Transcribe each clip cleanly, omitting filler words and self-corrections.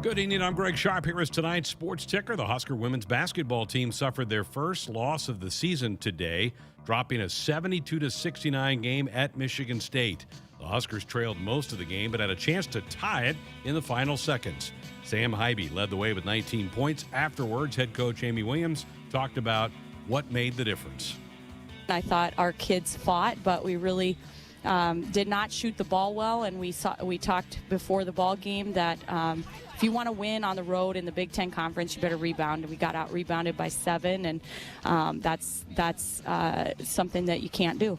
Good evening, I'm Greg Sharpe. Here is tonight's sports ticker. The Husker women's basketball team suffered their first loss of the season today, dropping a 72-69 game at Michigan State. The Huskers trailed most of the game, but had a chance to tie it in the final seconds. Sam Hybe led the way with 19 points. Afterwards, head coach Amy Williams talked about what made the difference. I thought our kids fought, but we really did not shoot the ball well, and we talked before the ball game that if you want to win on the road in the Big Ten Conference, you better rebound. And we got out rebounded by 7, and that's something that you can't do.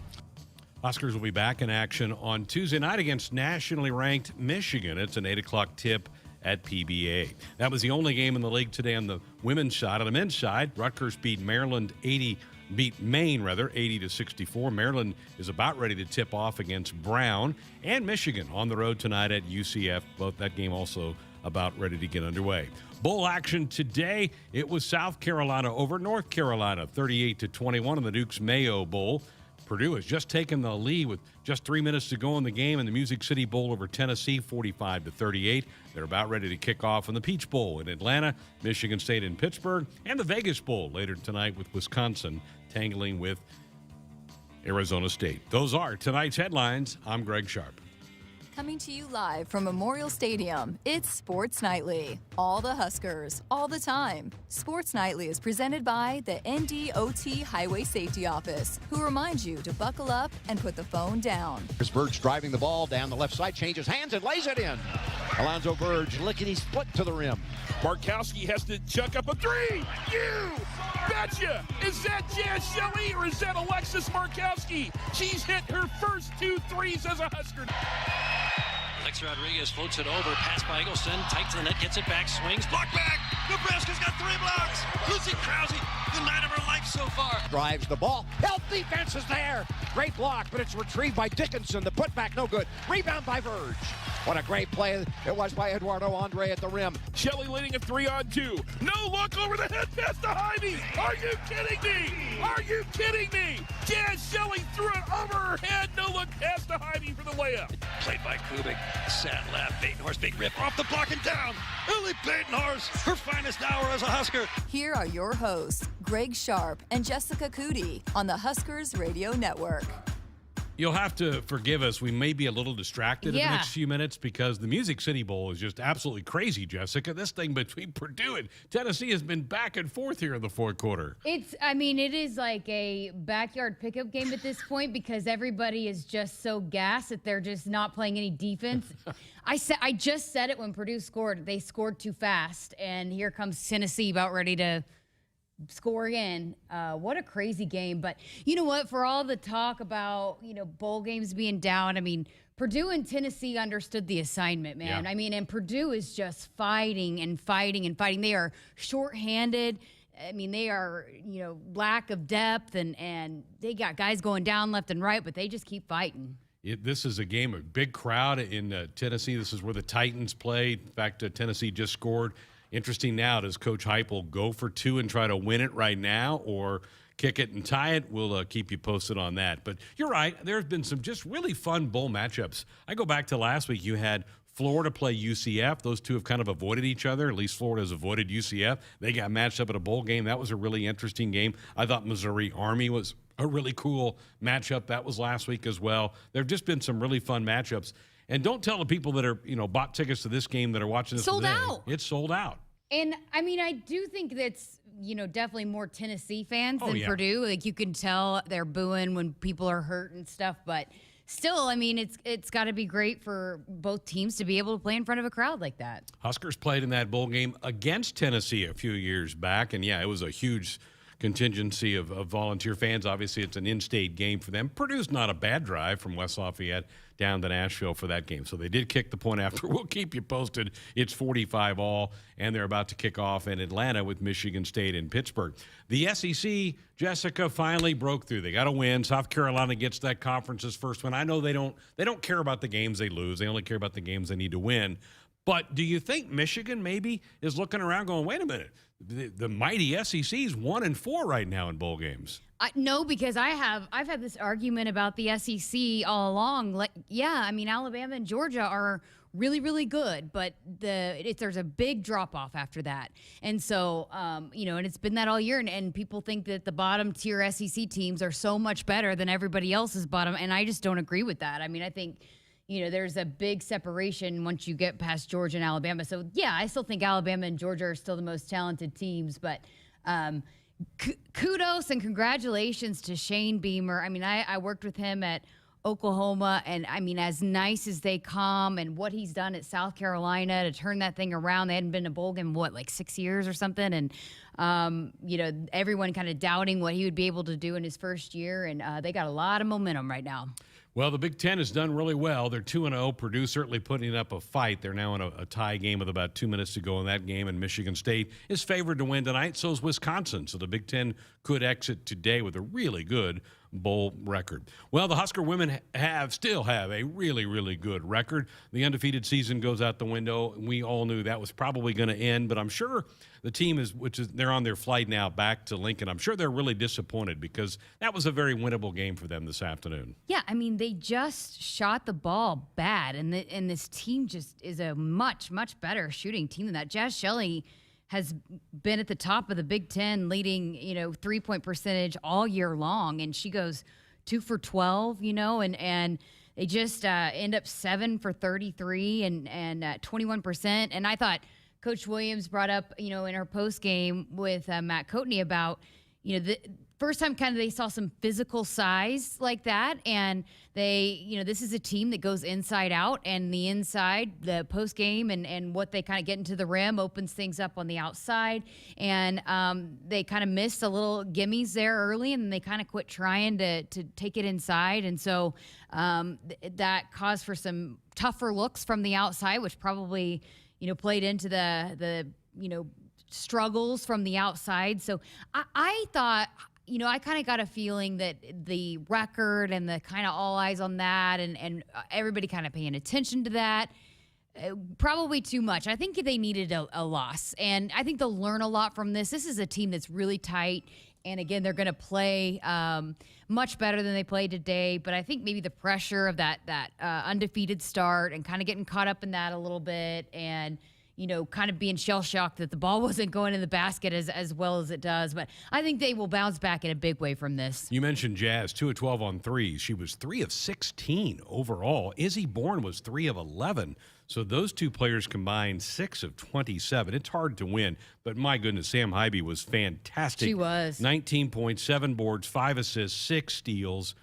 Huskers will be back in action on Tuesday night against nationally ranked Michigan. It's an 8 o'clock tip at PBA. That was the only game in the league today on the women's side. On the men's side, Rutgers beat Maine 80-64. Maryland is about ready to tip off against Brown, and Michigan on the road tonight at UCF. Both that game also about ready to get underway. Bowl action today. It was South Carolina over North Carolina, 38-21 in the Duke's Mayo Bowl. Purdue has just taken the lead with just 3 minutes to go in the game in the Music City Bowl over Tennessee, 45-38. They're about ready to kick off in the Peach Bowl in Atlanta, Michigan State in Pittsburgh, and the Vegas Bowl later tonight with Wisconsin tangling with Arizona State. Those are tonight's headlines. I'm Greg Sharpe. Coming to you live from Memorial Stadium, it's Sports Nightly. All the Huskers, all the time. Sports Nightly is presented by the NDOT Highway Safety Office, who reminds you to buckle up and put the phone down. Here's Verge driving the ball down the left side, changes hands and lays it in. Alonzo Verge lickety-split to the rim. Markowski has to chuck up a three. You betcha! Is that Jazz Shelley or is that Alexis Markowski? She's hit her first 2 threes as a Husker. Alex Rodriguez floats it over, pass by Eggleston, tight to the net, gets it back, swings, block back. Nebraska's got 3 blocks. Lucy Krause, the night of her life so far. Drives the ball. Help defense is there. Great block, but it's retrieved by Dickinson. The putback no good. Rebound by Verge. What a great play it was by Eduardo Andre at the rim. Shelley leading a 3-on-2. No look over the head pass to Hybe. Are you kidding me? Are you kidding me? Jazz Shelley threw it over her head. No look pass to Hybe for the layup. Played by Kubik, sad left, Batenhorst, big rip off the block and down. Lily Batenhorst, her finest hour as a Husker. Here are your hosts, Greg Sharpe and Jessica Coody on the Huskers Radio Network. You'll have to forgive us. We may be a little distracted in the next few minutes because the Music City Bowl is just absolutely crazy, Jessica. This thing between Purdue and Tennessee has been back and forth here in the fourth quarter. It is like a backyard pickup game at this point because everybody is just so gassed that they're just not playing any defense. I just said it when Purdue scored. They scored too fast, and here comes Tennessee about ready to score again. What a crazy game. But you know what? For all the talk about, bowl games being down, Purdue and Tennessee understood the assignment, man. Yeah. And Purdue is just fighting and fighting and fighting. They are shorthanded. They are, lack of depth, and they got guys going down left and right, but they just keep fighting. This is a game, a big crowd in Tennessee. This is where the Titans play. In fact, Tennessee just scored. Interesting now, does Coach Heupel go for 2 and try to win it right now or kick it and tie it? We'll keep you posted on that. But you're right, there's been some just really fun bowl matchups. I go back to last week, you had Florida play UCF. Those two have kind of avoided each other. At least Florida has avoided UCF. They got matched up at a bowl game. That was a really interesting game. I thought Missouri-Army was a really cool matchup. That was last week as well. There have just been some really fun matchups. And don't tell the people that are, bought tickets to this game that are watching this sold today. out. It's sold out. And, I do think that's, definitely more Tennessee fans than Purdue. Like, you can tell they're booing when people are hurt and stuff. But still, it's got to be great for both teams to be able to play in front of a crowd like that. Huskers played in that bowl game against Tennessee a few years back. And, it was a huge contingency of volunteer fans. Obviously, it's an in-state game for them. Purdue's not a bad drive from West Lafayette down to Nashville for that game. So they did kick the point after. We'll keep you posted. It's 45-all, and they're about to kick off in Atlanta with Michigan State and Pittsburgh. The SEC, Jessica, finally broke through. They got a win. South Carolina gets that conference's first win. I know they don't care about the games they lose. They only care about the games they need to win. But do you think Michigan maybe is looking around going, wait a minute, the mighty SEC is 1-4 right now in bowl games? No, because I've had this argument about the SEC all along. Alabama and Georgia are really, really good, but there's a big drop off after that. And so, and it's been that all year, and people think that the bottom tier SEC teams are so much better than everybody else's bottom, and I just don't agree with that. I mean, I think, there's a big separation once you get past Georgia and Alabama. So, yeah, I still think Alabama and Georgia are still the most talented teams. But kudos and congratulations to Shane Beamer. I mean, I worked with him at Oklahoma, and, I mean, as nice as they come and what he's done at South Carolina to turn that thing around. They hadn't been to bowl game, 6 years or something? And, everyone kind of doubting what he would be able to do in his first year. And they got a lot of momentum right now. Well, the Big Ten has done really well. They're 2-0. Purdue certainly putting up a fight. They're now in a tie game with about 2 minutes to go in that game, and Michigan State is favored to win tonight. So is Wisconsin. So the Big Ten could exit today with a really good bowl record. Well, the Husker women still have a really, really good record. The undefeated season goes out the window. We all knew that was probably going to end, but I'm sure the team they're on their flight now back to Lincoln. I'm sure they're really disappointed because that was a very winnable game for them this afternoon. Yeah, I mean, they just shot the ball bad, and this team just is a much, much better shooting team than that. Jazz Shelley has been at the top of the Big Ten, leading, 3-point percentage all year long. And she goes 2 for 12, and they just end up 7 for 33 and 21%. And I thought Coach Williams brought up, in her post game with Matt Coatney about, the first time kind of they saw some physical size like that. And they, this is a team that goes inside out, and the inside, the post game and what they kind of get into the rim opens things up on the outside. And they kind of missed a little gimmies there early, and they kind of quit trying to take it inside. And so that caused for some tougher looks from the outside, which probably, played into the struggles from the outside. So I thought, I kind of got a feeling that the record and the kind of all eyes on that and everybody kind of paying attention to that, probably too much. I think they needed a loss, and I think they'll learn a lot from this. This is a team that's really tight, and again, they're going to play much better than they played today. But I think maybe the pressure of that undefeated start and kind of getting caught up in that a little bit, and kind of being shell-shocked that the ball wasn't going in the basket as well as it does. But I think they will bounce back in a big way from this. You mentioned Jazz, 2 of 12 on threes. She was 3 of 16 overall. Izzy Bourne was 3 of 11. So those two players combined 6 of 27. It's hard to win, but my goodness, Sam Hybe was fantastic. She was. 19 points, 7 boards, 5 assists, 6 steals.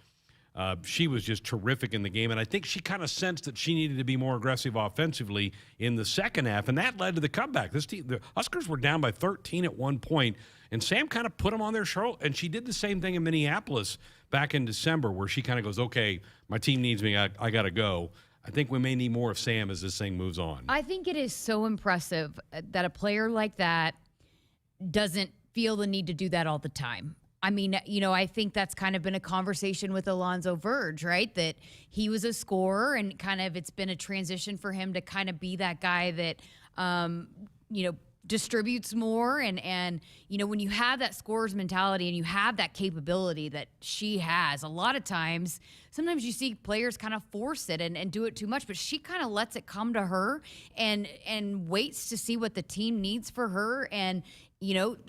She was just terrific in the game, and I think she kind of sensed that she needed to be more aggressive offensively in the second half, and that led to the comeback. This team, the Huskers were down by 13 at one point, and Sam kind of put them on their shoulder, and she did the same thing in Minneapolis back in December, where she kind of goes, okay, my team needs me, I got to go. I think we may need more of Sam as this thing moves on. I think it is so impressive that a player like that doesn't feel the need to do that all the time. I mean, I think that's kind of been a conversation with Alonzo Verge, right? That he was a scorer, and kind of it's been a transition for him to kind of be that guy that, distributes more. And when you have that scorer's mentality and you have that capability that she has, a lot of times, sometimes you see players kind of force it and do it too much, but she kind of lets it come to her and waits to see what the team needs for her. And,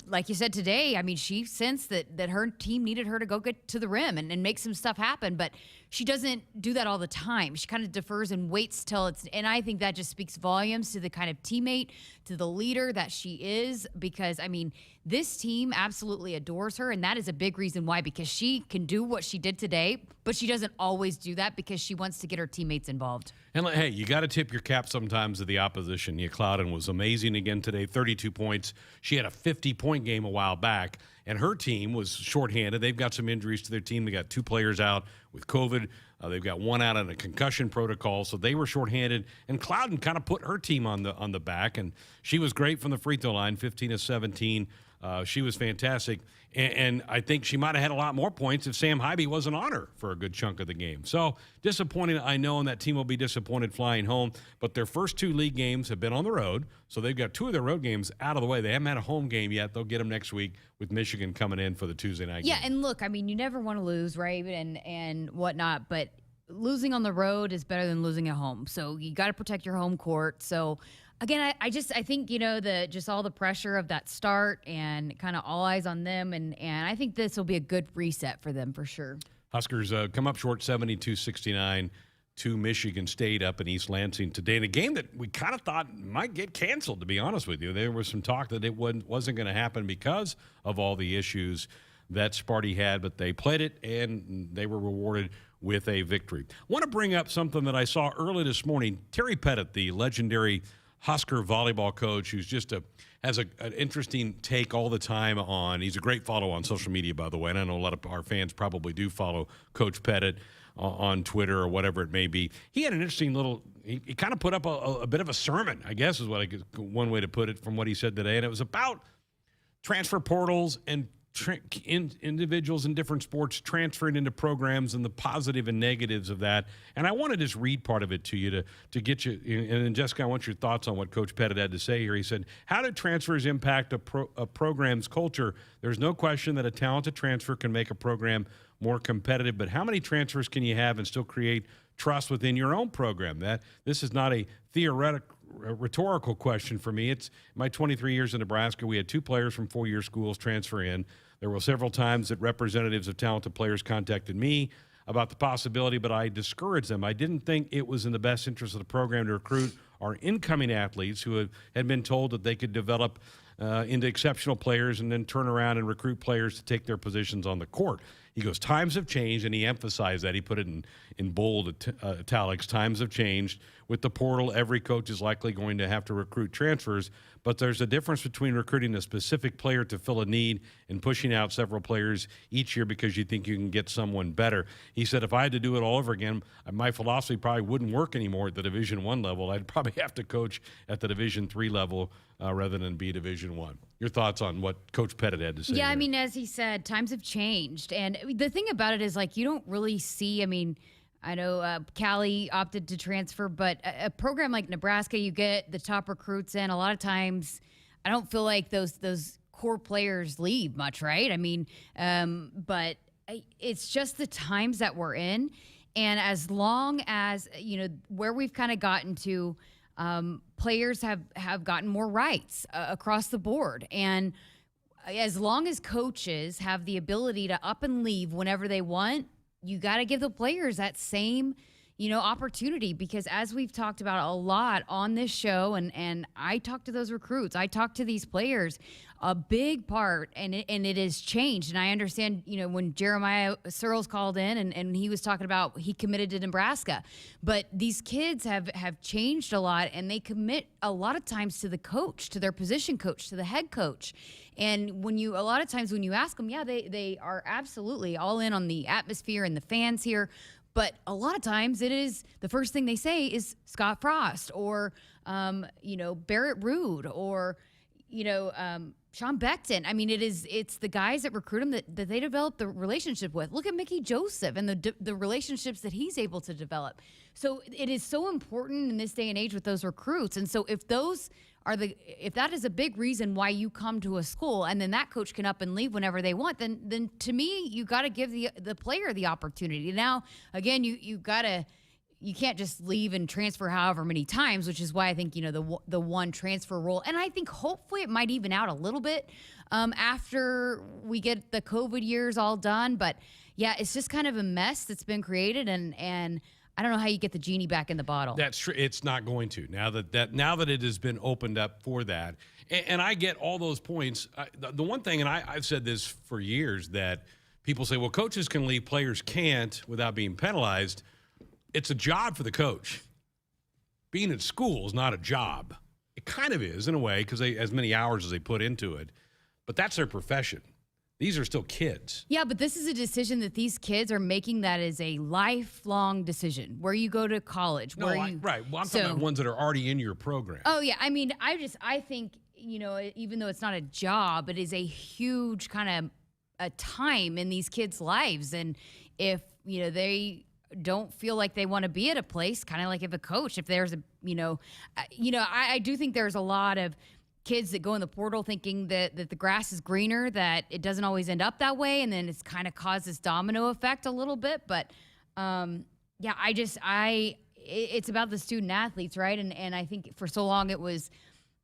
like you said today, I mean, she sensed that her team needed her to go get to the rim and make some stuff happen, but she doesn't do that all the time. She kind of defers and waits till and I think that just speaks volumes to the kind of teammate, to the leader that she is, because, I mean, this team absolutely adores her, and that is a big reason why, because she can do what she did today, but she doesn't always do that because she wants to get her teammates involved. And, hey, you got to tip your cap sometimes to the opposition. Nia Clouden was amazing again today, 32 points. She had a 50-point game a while back, and her team was shorthanded. They've got some injuries to their team. They got 2 players out with COVID. They've got 1 out on a concussion protocol, so they were shorthanded. And Clouden kind of put her team on the back, and she was great from the free throw line, 15 of 17. She was fantastic, and I think she might have had a lot more points if Sam Hybe wasn't on her for a good chunk of the game. So disappointing, I know, and that team will be disappointed flying home. But their first 2 league games have been on the road, so they've got 2 of their road games out of the way. They haven't had a home game yet. They'll get them next week with Michigan coming in for the Tuesday night game. Yeah, and look, I mean, you never want to lose, right, and whatnot, but losing on the road is better than losing at home. So you got to protect your home court. So again, I think, just all the pressure of that start and kind of all eyes on them. And I think this will be a good reset for them for sure. Huskers come up short 72-69 to Michigan State up in East Lansing today in a game that we kind of thought might get canceled, to be honest with you. There was some talk that it wasn't going to happen because of all the issues that Sparty had, but they played it and they were rewarded with a victory. I want to bring up something that I saw early this morning. Terry Pettit, the legendary Husker volleyball coach, who's just has an interesting take all the time on. He's a great follow on social media, by the way, and I know a lot of our fans probably do follow Coach Pettit on Twitter or whatever it may be. He had an interesting little. He kind of put up a bit of a sermon, I guess, is one way to put it from what he said today, and it was about transfer portals and individuals in different sports transferring into programs and the positive and negatives of that. And I want to just read part of it to you to get you. And then, Jessica, I want your thoughts on what Coach Pettit had to say here. He said, how do transfers impact a program's culture? There's no question that a talented transfer can make a program more competitive, but how many transfers can you have and still create trust within your own program? This is not a rhetorical question for me. It's my 23 years in Nebraska. We had 2 players from 4-year schools transfer in. There were several times that representatives of talented players contacted me about the possibility, but I discouraged them. I didn't think it was in the best interest of the program to recruit our incoming athletes who had been told that they could develop into exceptional players and then turn around and recruit players to take their positions on the court. He goes, times have changed, and he emphasized that. He put it in bold italics. Times have changed. With the portal, every coach is likely going to have to recruit transfers, but there's a difference between recruiting a specific player to fill a need and pushing out several players each year because you think you can get someone better. He said, if I had to do it all over again, my philosophy probably wouldn't work anymore at the Division I level. I'd probably have to coach at the Division III level rather than be Division I. Your thoughts on what Coach Pettit had to say? Yeah, there? I mean, as he said, times have changed. And the thing about it is, like, you don't really see, I know Callie opted to transfer, but a program like Nebraska, you get the top recruits in. A lot of times, I don't feel like those core players leave much, right? But it's just the times that we're in. And as long as, where we've kind of gotten to, players have gotten more rights across the board. And as long as coaches have the ability to up and leave whenever they want, you got to give the players that same, opportunity, because as we've talked about a lot on this show, and I talk to those recruits, I talk to these players, a big part, and it has changed. And I understand, when Jeremiah Searles called in and he was talking about he committed to Nebraska, but these kids have changed a lot, and they commit a lot of times to the coach, to their position coach, to the head coach. And a lot of times when you ask them, yeah, they are absolutely all in on the atmosphere and the fans here. But a lot of times it is the first thing they say is Scott Frost or, Barrett Rude or, Sean Beckton. It's the guys that recruit them that they develop the relationship with. Look at Mickey Joseph and the relationships that he's able to develop. So it is so important in this day and age with those recruits. And so if that is a big reason why you come to a school and then that coach can up and leave whenever they want, then to me, you got to give the player the opportunity. Now, again, you can't just leave and transfer however many times, which is why I think, the one transfer rule. And I think hopefully it might even out a little bit after we get the COVID years all done. But yeah, it's just kind of a mess that's been created, and I don't know how you get the genie back in the bottle. That's true. It's not going to now that it has been opened up for that. And I get all those points. The one thing, and I've said this for years, that people say, well, coaches can leave, players can't without being penalized. It's a job for the coach. Being at school is not a job. It kind of is in a way because as many hours as they put into it, but that's their profession. These are still kids. Yeah, but this is a decision that these kids are making that is a lifelong decision. Where you go to college. Right. Well, I'm talking about ones that are already in your program. Oh, yeah. I think, even though it's not a job, it is a huge kind of a time in these kids' lives. And if, they don't feel like they want to be at a place, kind of like if a coach, if there's I do think there's a lot of kids that go in the portal thinking that the grass is greener, that it doesn't always end up that way, and then it's kind of caused this domino effect a little bit. But Yeah, it's about the student athletes, right? And I think for so long it was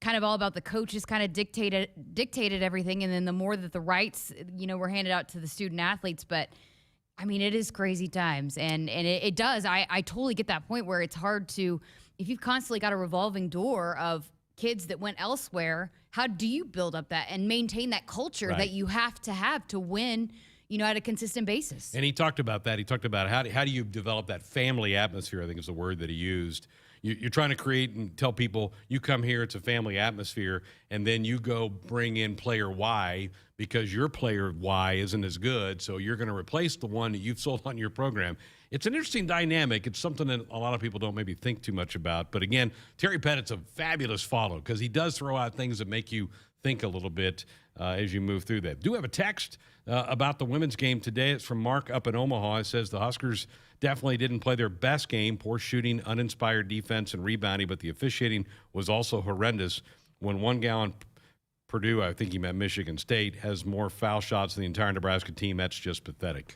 kind of all about the coaches kind of dictated everything. And then the more that the rights, were handed out to the student athletes. But I mean, it is crazy times. And it does. I totally get that point where it's hard to, if you've constantly got a revolving door of kids that went elsewhere, how do you build up that and maintain that culture that you have to win, at a consistent basis? And he talked about that. He talked about how do you develop that family atmosphere, I think is the word that he used. You're trying to create and tell people, you come here, it's a family atmosphere, and then you go bring in player Y because your player Y isn't as good, so you're going to replace the one that you've sold on your program. It's an interesting dynamic. It's something that a lot of people don't maybe think too much about. But again, Terry Pettit's a fabulous follow because he does throw out things that make you think a little bit as you move through that. Do have a text about the women's game today. It's from Mark up in Omaha. It says the Huskers definitely didn't play their best game. Poor shooting, uninspired defense, and rebounding, but the officiating was also horrendous. When one gal in Purdue, I think he meant Michigan State, has more foul shots than the entire Nebraska team, that's just pathetic.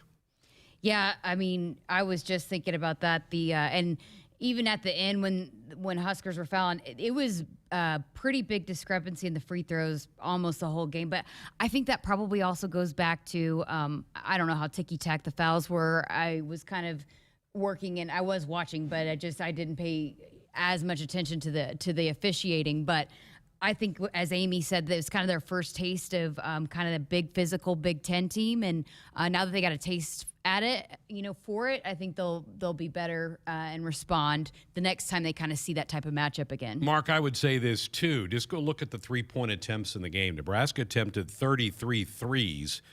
Yeah, I mean, I was just thinking about that. And even at the end when Huskers were fouling, it was a pretty big discrepancy in the free throws almost the whole game. But I think that probably also goes back to I don't know how ticky-tack the fouls were. I was kind of working and I was watching, but I didn't pay as much attention to the officiating. But I think, as Amy said, that it's kind of their first taste of kind of the big physical Big Ten team, and now that they got a taste at it, for it, I think they'll be better and respond the next time they kind of see that type of matchup again. Mark, I would say this too. Just go look at the three-point attempts in the game. Nebraska attempted 33 threes.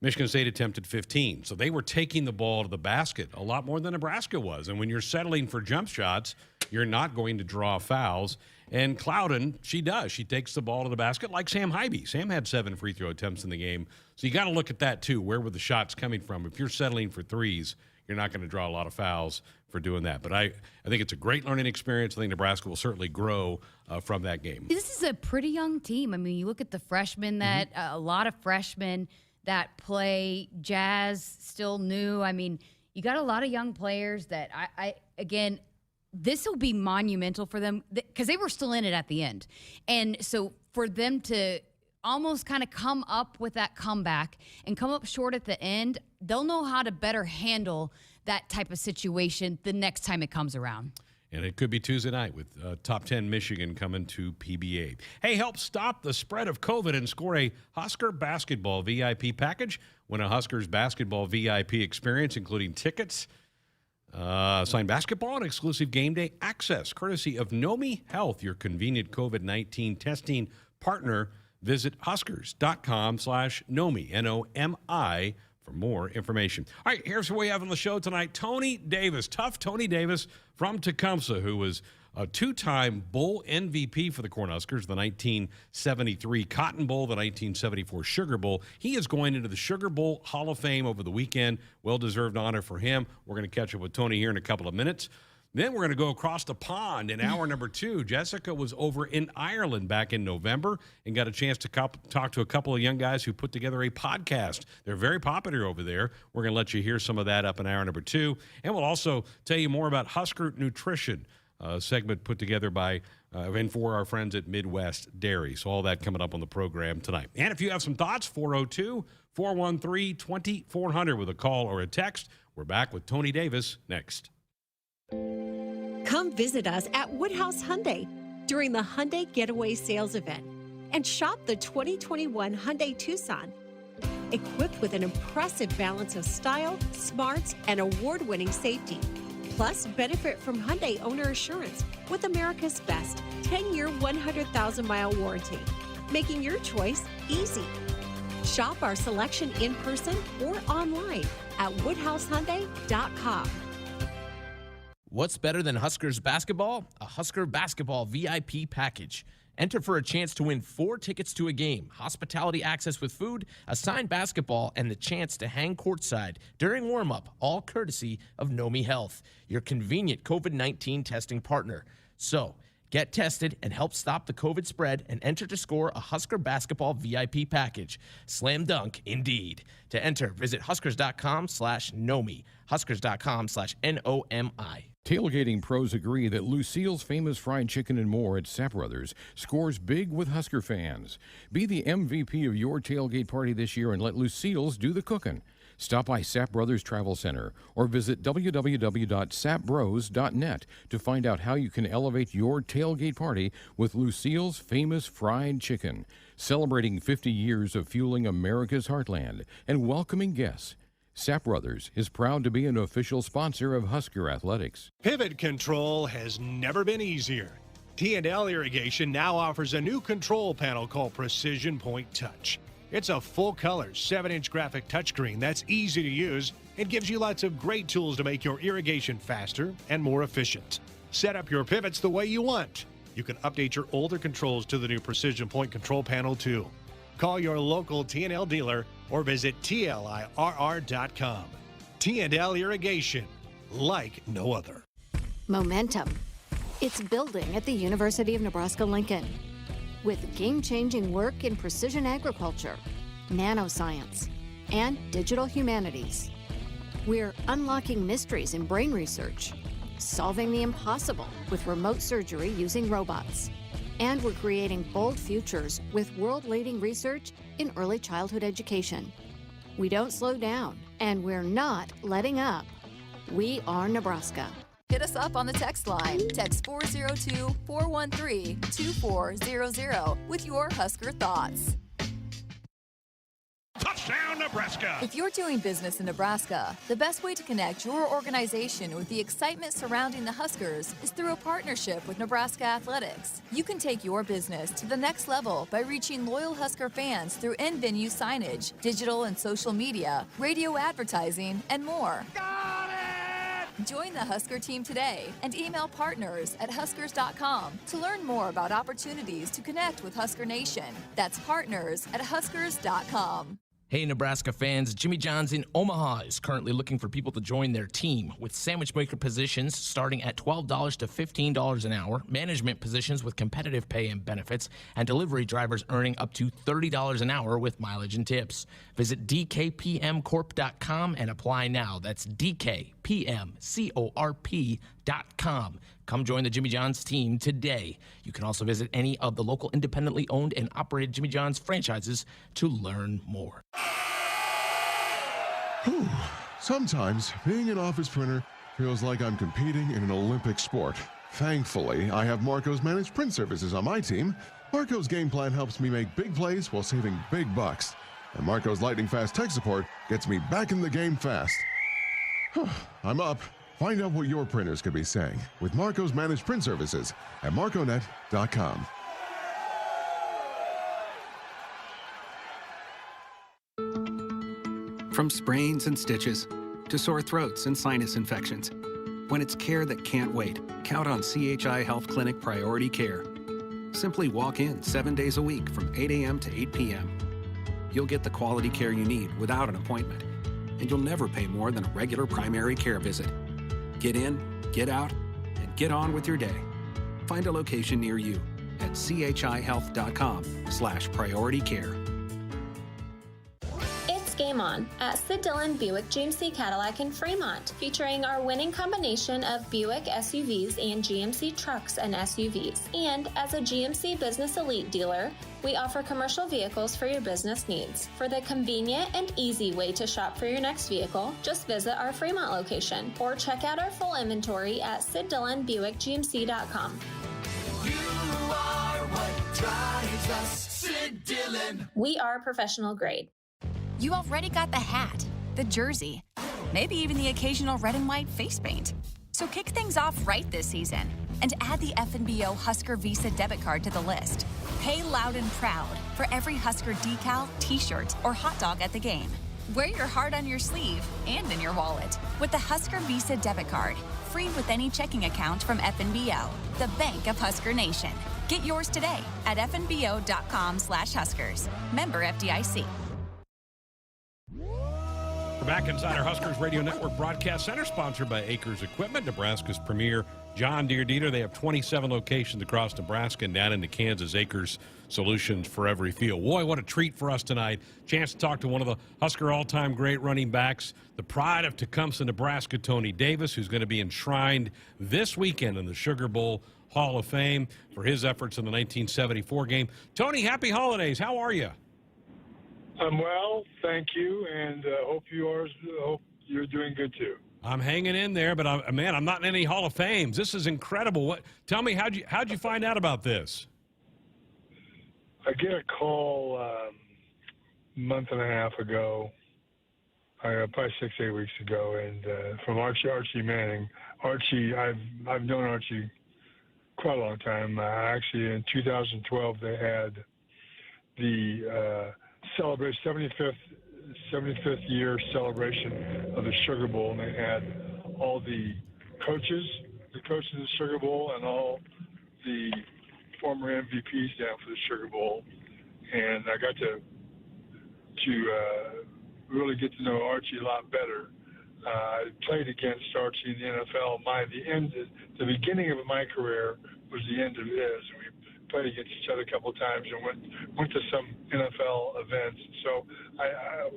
Michigan State attempted 15. So they were taking the ball to the basket a lot more than Nebraska was. And when you're settling for jump shots, you're not going to draw fouls. And Clouden, she does. She takes the ball to the basket like Sam Hybe. Sam had 7 free throw attempts in the game. So you got to look at that too. Where were the shots coming from? If you're settling for threes, you're not going to draw a lot of fouls for doing that. But I think it's a great learning experience. I think Nebraska will certainly grow from that game. This is a pretty young team. I mean, you look at the freshmen that a lot of freshmen that play. Jazz, still new. I mean, you got a lot of young players that again, this will be monumental for them because they were still in it at the end. And so for them to almost kind of come up with that comeback and come up short at the end, they'll know how to better handle that type of situation the next time it comes around. And it could be Tuesday night with Top 10 Michigan coming to PBA. Hey, help stop the spread of COVID and score a Husker basketball VIP package. Win a Huskers basketball VIP experience, including tickets, signed basketball, and exclusive game day access, courtesy of Nomi Health, your convenient COVID-19 testing partner. Visit huskers.com/Nomi, N-O-M-I, for more information. All right, here's who we have on the show tonight. Tony Davis, tough Tony Davis from Tecumseh, who was a 2-time Bowl MVP for the Cornhuskers, the 1973 Cotton Bowl, the 1974 Sugar Bowl. He is going into the Sugar Bowl Hall of Fame over the weekend. Well-deserved honor for him. We're going to catch up with Tony here in a couple of minutes. Then we're going to go across the pond in hour number 2. Jessica was over in Ireland back in November and got a chance to talk to a couple of young guys who put together a podcast. They're very popular over there. We're going to let you hear some of that up in hour number 2. And we'll also tell you more about Husker Nutrition, a segment put together by and for our friends at Midwest Dairy. So all that coming up on the program tonight. And if you have some thoughts, 402-413-2400 with a call or a text. We're back with Tony Davis next. Come visit us at Woodhouse Hyundai during the Hyundai Getaway Sales Event and shop the 2021 Hyundai Tucson. Equipped with an impressive balance of style, smarts, and award-winning safety. Plus, benefit from Hyundai Owner Assurance with America's best 10-year, 100,000-mile warranty, making your choice easy. Shop our selection in person or online at woodhousehyundai.com. What's better than Huskers basketball? A Husker basketball VIP package. Enter for a chance to win 4 tickets to a game, hospitality access with food, a signed basketball, and the chance to hang courtside during warm-up, all courtesy of Nomi Health, your convenient COVID-19 testing partner. So, Get tested and help stop the COVID spread and enter to score a Husker basketball VIP package. Slam dunk, indeed. To enter, visit huskers.com/know-me, huskers.com/NOMI. Tailgating pros agree that Lucille's Famous Fried Chicken and More at Sapp Brothers scores big with Husker fans. Be the MVP of your tailgate party this year and let Lucille's do the cooking. Stop by Sapp Brothers Travel Center or visit www.sappbros.net to find out how you can elevate your tailgate party with Lucille's Famous Fried Chicken, celebrating 50 years of fueling America's heartland and welcoming guests. Sapp Brothers is proud to be an official sponsor of Husker Athletics. Pivot control has never been easier. T&L Irrigation now offers a new control panel called Precision Point Touch. It's a full-color 7-inch graphic touchscreen that's easy to use and gives you lots of great tools to make your irrigation faster and more efficient. Set up your pivots the way you want. You can update your older controls to the new Precision Point control panel too. Call your local T&L dealer or visit TLIRR.com. T&L Irrigation, like no other. Momentum. It's building at the University of Nebraska-Lincoln. With game-changing work in precision agriculture, nanoscience, and digital humanities. We're unlocking mysteries in brain research, solving the impossible with remote surgery using robots. And we're creating bold futures with world-leading research in early childhood education. We don't slow down, and we're not letting up. We are Nebraska. Hit us up on the text line. Text 402-413-2400 with your Husker thoughts. Touchdown, Nebraska! If you're doing business in Nebraska, the best way to connect your organization with the excitement surrounding the Huskers is through a partnership with Nebraska Athletics. You can take your business to the next level by reaching loyal Husker fans through in-venue signage, digital and social media, radio advertising, and more. Got it! Join the Husker team today and email partners@huskers.com to learn more about opportunities to connect with Husker Nation. That's partners@huskers.com. Hey, Nebraska fans, Jimmy John's in Omaha is currently looking for people to join their team with sandwich maker positions starting at $12 to $15 an hour, management positions with competitive pay and benefits, and delivery drivers earning up to $30 an hour with mileage and tips. Visit dkpmcorp.com and apply now. That's dkpmcorp.com. Come join the Jimmy John's team today. You can also visit any of the local independently owned and operated Jimmy John's franchises to learn more. Whew. Sometimes being an office printer feels like I'm competing in an Olympic sport. Thankfully, I have Marco's Managed Print Services on my team. Marco's game plan helps me make big plays while saving big bucks. And Marco's lightning fast tech support gets me back in the game fast. I'm up. Find out what your printers could be saying with Marco's Managed Print Services at marconet.com. From sprains and stitches to sore throats and sinus infections, when it's care that can't wait, count on CHI Health Clinic Priority Care. Simply walk in 7 days a week from 8 a.m. to 8 p.m. You'll get the quality care you need without an appointment, and you'll never pay more than a regular primary care visit. Get in, get out, and get on with your day. Find a location near you at chihealth.com/prioritycare. It's Game On at Sid Dillon Buick GMC Cadillac in Fremont, featuring our winning combination of Buick SUVs and GMC trucks and SUVs. And as a GMC Business Elite dealer, we offer commercial vehicles for your business needs. For the convenient and easy way to shop for your next vehicle, just visit our Fremont location or check out our full inventory at SidDillonBuickGMC.com. You are what drives us, Sid Dillon. We are professional grade. You already got the hat, the jersey, maybe even the occasional red and white face paint. So kick things off right this season and add the FNBO Husker Visa debit card to the list. Pay loud and proud for every Husker decal, t-shirt, or hot dog at the game. Wear your heart on your sleeve and in your wallet with the Husker Visa debit card, free with any checking account from FNBO, the bank of Husker Nation. Get yours today at fnbo.com/Huskers. Member FDIC. We're back inside our Huskers Radio Network Broadcast Center, sponsored by Acres Equipment, Nebraska's premier John Deere dealer. They have 27 locations across Nebraska and down into Kansas. Acres Solutions for every field. Boy, what a treat for us tonight. Chance to talk to one of the Husker all-time great running backs, the pride of Tecumseh, Nebraska, Tony Davis, who's going to be enshrined this weekend in the Sugar Bowl Hall of Fame for his efforts in the 1974 game. Tony, happy holidays. How are you? I'm well, thank you, and hope you're doing good too. I'm hanging in there, but I'm not in any Hall of Fames. This is incredible. Tell me, how'd you find out about this? I get a call a month and a half ago, probably 6-8 weeks ago, and from Archie Manning. Archie, I've known Archie quite a long time. Actually, in 2012, they had the celebrate 75th year celebration of the Sugar Bowl, and they had all the coaches of the Sugar Bowl, and all the former MVPs down for the Sugar Bowl. And I got to really get to know Archie a lot better. I played against Archie in the NFL. The beginning of my career was the end of his. We played against each other a couple of times and went to some NFL events. So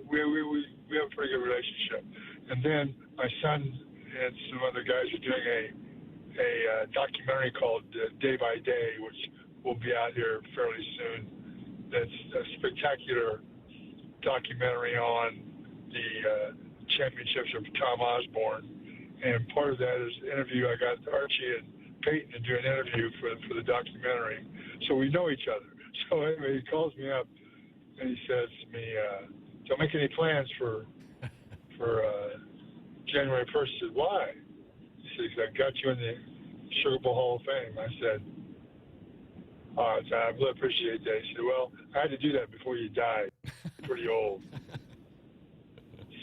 we have a pretty good relationship. And then my son and some other guys are doing a documentary called Day by Day, which will be out here fairly soon. That's a spectacular documentary on the championships of Tom Osborne. And part of that is an interview. I got Archie and Peyton to do an interview for the documentary. So we know each other. So anyway, he calls me up and he says to me, don't make any plans for January 1st. I said, why? He said, because I got you in the Sugar Bowl Hall of Fame. I said, all right, I really appreciate that. He said, well, I had to do that before you died. You're pretty old.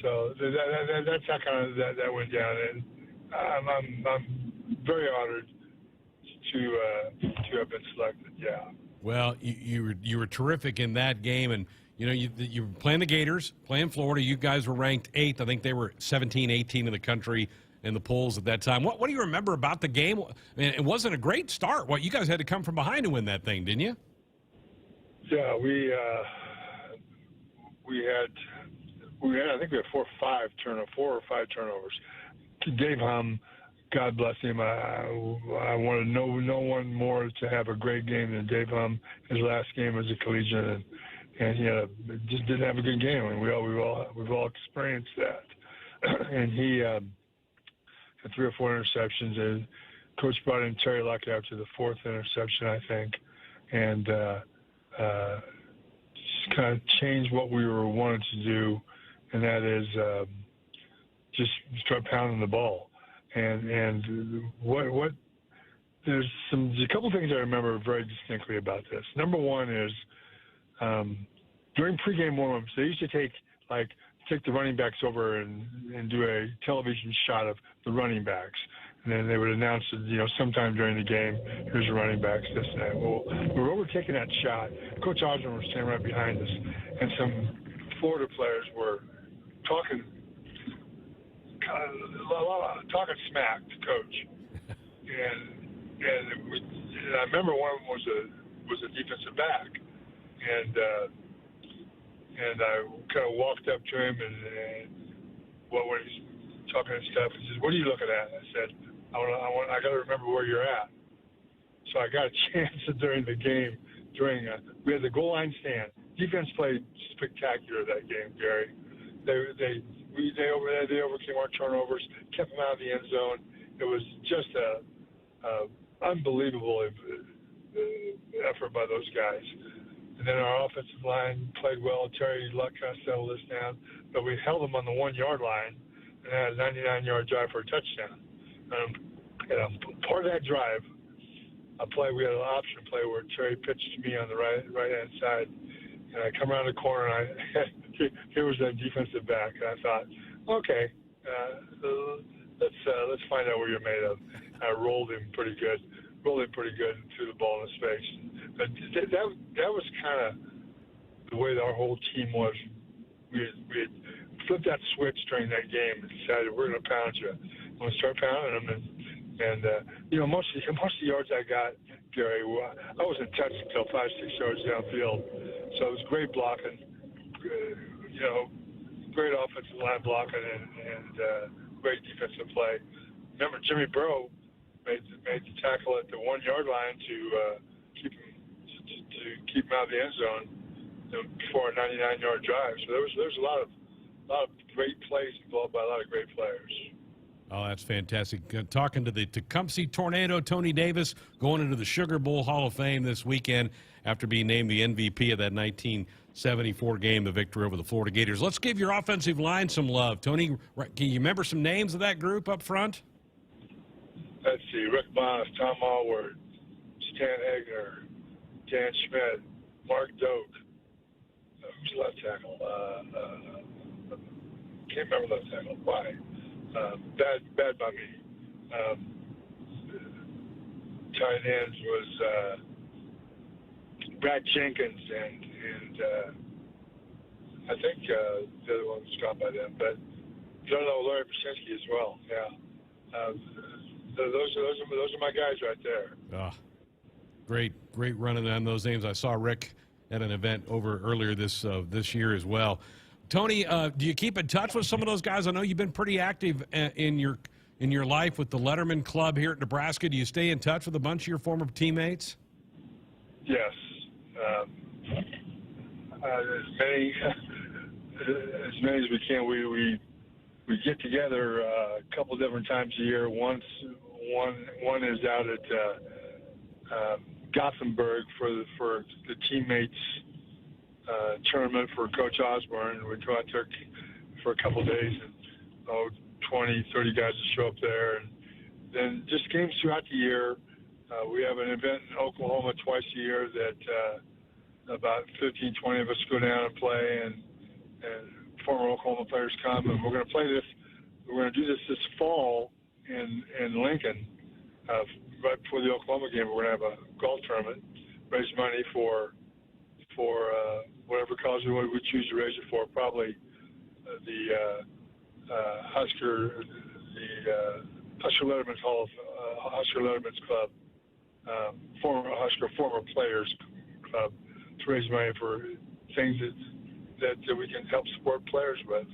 So that's how kind of that went down. And I'm very honored to have been selected. Yeah. Well, you were terrific in that game, and you were playing the Gators, playing Florida. You guys were ranked 8th. I think they were 17, 18 in the country in the polls at that time. What do you remember about the game? I mean, it wasn't a great start. You guys had to come from behind to win that thing, didn't you? Yeah, we had I think we had 4 or 5 turnovers. Dave Hum, God bless him. I wanted no one more to have a great game than Dave Hum. His last game as a collegiate, and he just didn't have a good game. And we've all experienced that. And he had 3 or 4 interceptions. And Coach brought in Terry Luck after the 4th interception, I think, and just kind of changed what we were wanting to do, and that is just start pounding the ball. And what there's a couple things I remember very distinctly about this. Number one is during pregame warm-ups, they used to take the running backs over and do a television shot of the running backs. And then they would announce that, sometime during the game, here's the running backs, this and that. Well, we were overtaking that shot. Coach Osborne was standing right behind us, and some Florida players were talking smack to Coach. And I remember one of them was a defensive back. And I kind of walked up to him and when he's talking and stuff, he says, "What are you looking at?" I said, I got to remember where you're at. So I got a chance during the game. We had the goal line stand. Defense played spectacular that game, Gary. They overcame our turnovers, kept them out of the end zone. It was just a unbelievable effort by those guys. And then our offensive line played well. Terry Luck kind of settled us down, but we held them on the 1-yard line and had a 99-yard drive for a touchdown. Part of that drive, we had an option play where Terry pitched to me on the right-hand side, and I come around the corner and here was that defensive back, and I thought, okay, let's find out what you're made of. I rolled him pretty good, and threw the ball in his face. But that was kind of the way our whole team was. We had flipped that switch during that game and decided we're going to pound you. I'm going to start pounding them, And most of the yards I got, Gary, I wasn't touched until 5-6 yards downfield. So it was great blocking, great offensive line blocking, and great defensive play. Remember, Jimmy Burrow made the tackle at the 1 yard line to keep him out of the end zone before a 99-yard drive. So there's a lot of great plays involved by a lot of great players. Oh, that's fantastic. Talking to the Tecumseh Tornado, Tony Davis, going into the Sugar Bowl Hall of Fame this weekend after being named the MVP of that 1974 game, the victory over the Florida Gators. Let's give your offensive line some love. Tony, can you remember some names of that group up front? Let's see, Rick Moss, Tom Allward, Stan Egner, Dan Schmidt, Mark Doak. Who's left tackle? Can't remember left tackle. Why? Bad by me. Tight ends was Brad Jenkins and I think the other one was dropped by them, but Larry Brzezinski as well. Yeah. Those are my guys right there. Great running on those names. I saw Rick at an event earlier this year as well. Tony, do you keep in touch with some of those guys? I know you've been pretty active in your life with the Letterman Club here at Nebraska. Do you stay in touch with a bunch of your former teammates? Yes, as many as we can. We get together a couple different times a year. One is out at Gothenburg for the teammates tournament for Coach Osborne. We go out there for a couple days, and 20, 30 guys will show up there, and then just games throughout the year. We have an event in Oklahoma twice a year that about 15, 20 of us go down and play, and former Oklahoma players come, and we're going to play this. We're going to do this fall in Lincoln, right before the Oklahoma game. We're going to have a golf tournament, raise money for whatever cause we choose to raise it for. Probably the Husker, Husker Letterman's Husker Letterman's Club, former players club, to raise money for things that we can help support players with.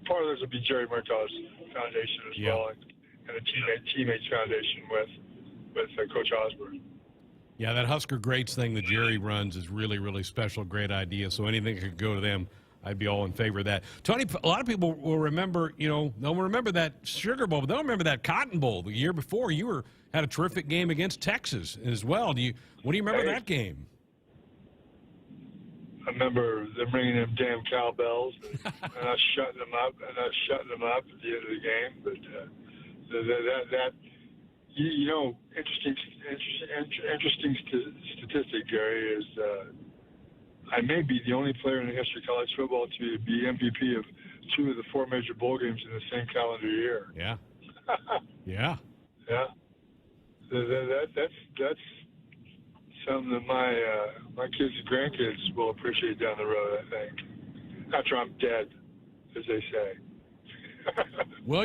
Part of this will be Jerry Murtaugh's foundation as well, and a teammates foundation with Coach Osborne. Yeah, that Husker Greats thing that Jerry runs is really, really special. Great idea. So anything that could go to them, I'd be all in favor of that. Tony, a lot of people will remember, they'll remember that Sugar Bowl, but they'll remember that Cotton Bowl the year before. You had a terrific game against Texas as well. What do you remember that game? I remember them ringing them damn cowbells and us shutting them up at the end of the game. But interesting statistic, Gary, is I may be the only player in the history of college football to be MVP of 2 of the 4 major bowl games in the same calendar year. Yeah. Yeah. Yeah. That's something that my kids and grandkids will appreciate down the road, I think, after I'm dead, as they say. Well,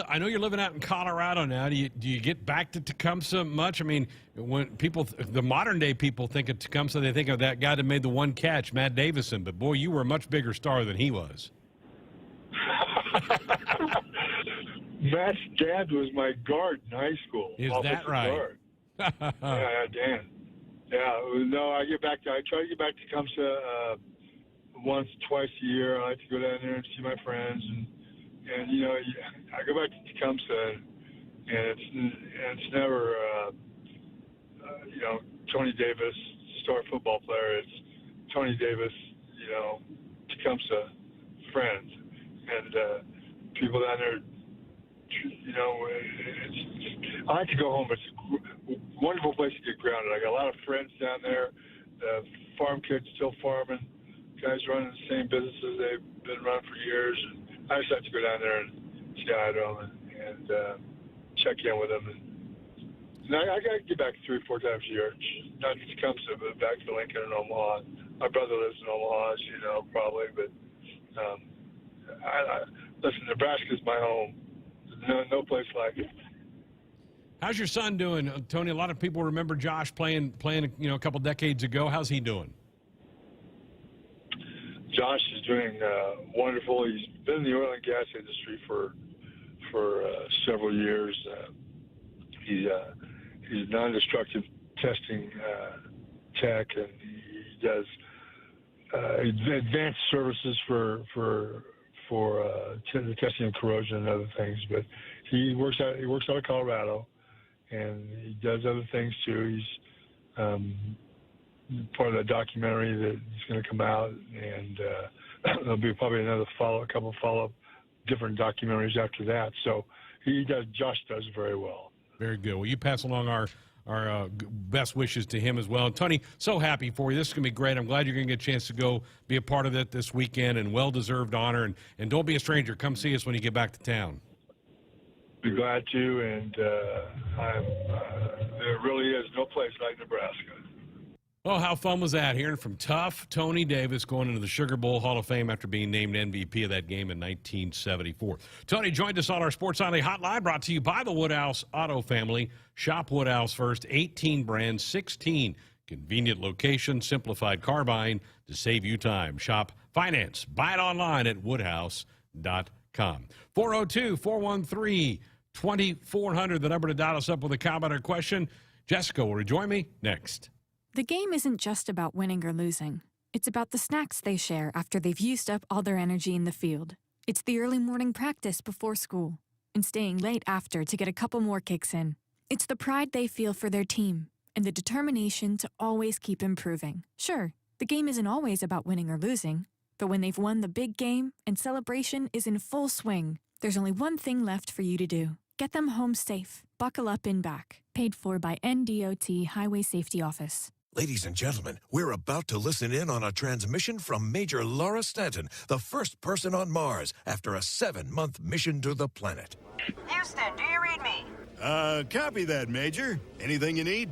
I know you're living out in Colorado now. Do you get back to Tecumseh much? I mean, when the modern day people think of Tecumseh, they think of that guy that made the one catch, Matt Davison. But boy, you were a much bigger star than he was. Matt's dad was my guard in high school. Is that right? Yeah, Dan. Yeah, no, I try to get back to Tecumseh once, twice a year. I like to go down there and see my friends, and I go back to Tecumseh, and it's never Tony Davis, star football player. It's Tony Davis, Tecumseh friends, and people down there. I like to go home. It's a wonderful place to get grounded. I got a lot of friends down there. Farm kids still farming. Guys running the same businesses they've been running for years. And I just have to go down there and say hi to them and check in with them. And I got to get back 3 or 4 times a year. Not to Tecumseh, but back to Lincoln and Omaha. My brother lives in Omaha, as you know, probably. But listen, Nebraska's my home. No place like it. How's your son doing, Tony? A lot of people remember Josh playing, a couple decades ago. How's he doing? Josh is doing wonderful. He's been in the oil and gas industry for several years. He's non-destructive testing tech, and he does advanced services for the testing of corrosion and other things. But he works out of Colorado, and he does other things too. He's part of the documentary that is going to come out, and there'll be probably couple follow-up different documentaries after that. So Josh does very well. Very good. Well, you pass along our best wishes to him as well. And Tony, so happy for you. This is going to be great. I'm glad you're going to get a chance to go be a part of it this weekend, and well-deserved honor. And don't be a stranger. Come see us when you get back to town. Be glad to, and there really is no place like Nebraska. Oh, how fun was that? Hearing from tough Tony Davis going into the Sugar Bowl Hall of Fame after being named MVP of that game in 1974. Tony joined us on our Sports Nightly Hotline, brought to you by the Woodhouse Auto Family. Shop Woodhouse first, 18 brands, 16 convenient locations, simplified car buying to save you time. Shop, finance, buy it online at woodhouse.com. 402-413-2400, the number to dial us up with a comment or question. Jessica will rejoin me next. The game isn't just about winning or losing. It's about the snacks they share after they've used up all their energy in the field. It's the early morning practice before school and staying late after to get a couple more kicks in. It's the pride they feel for their team and the determination to always keep improving. Sure, the game isn't always about winning or losing, but when they've won the big game and celebration is in full swing, there's only one thing left for you to do. Get them home safe. Buckle up in back. Paid for by NDOT Highway Safety Office. Ladies and gentlemen, we're about to listen in on a transmission from Major Laura Stanton, the first person on Mars after a 7-month mission to the planet. Houston, do you read me? Copy that, Major. Anything you need?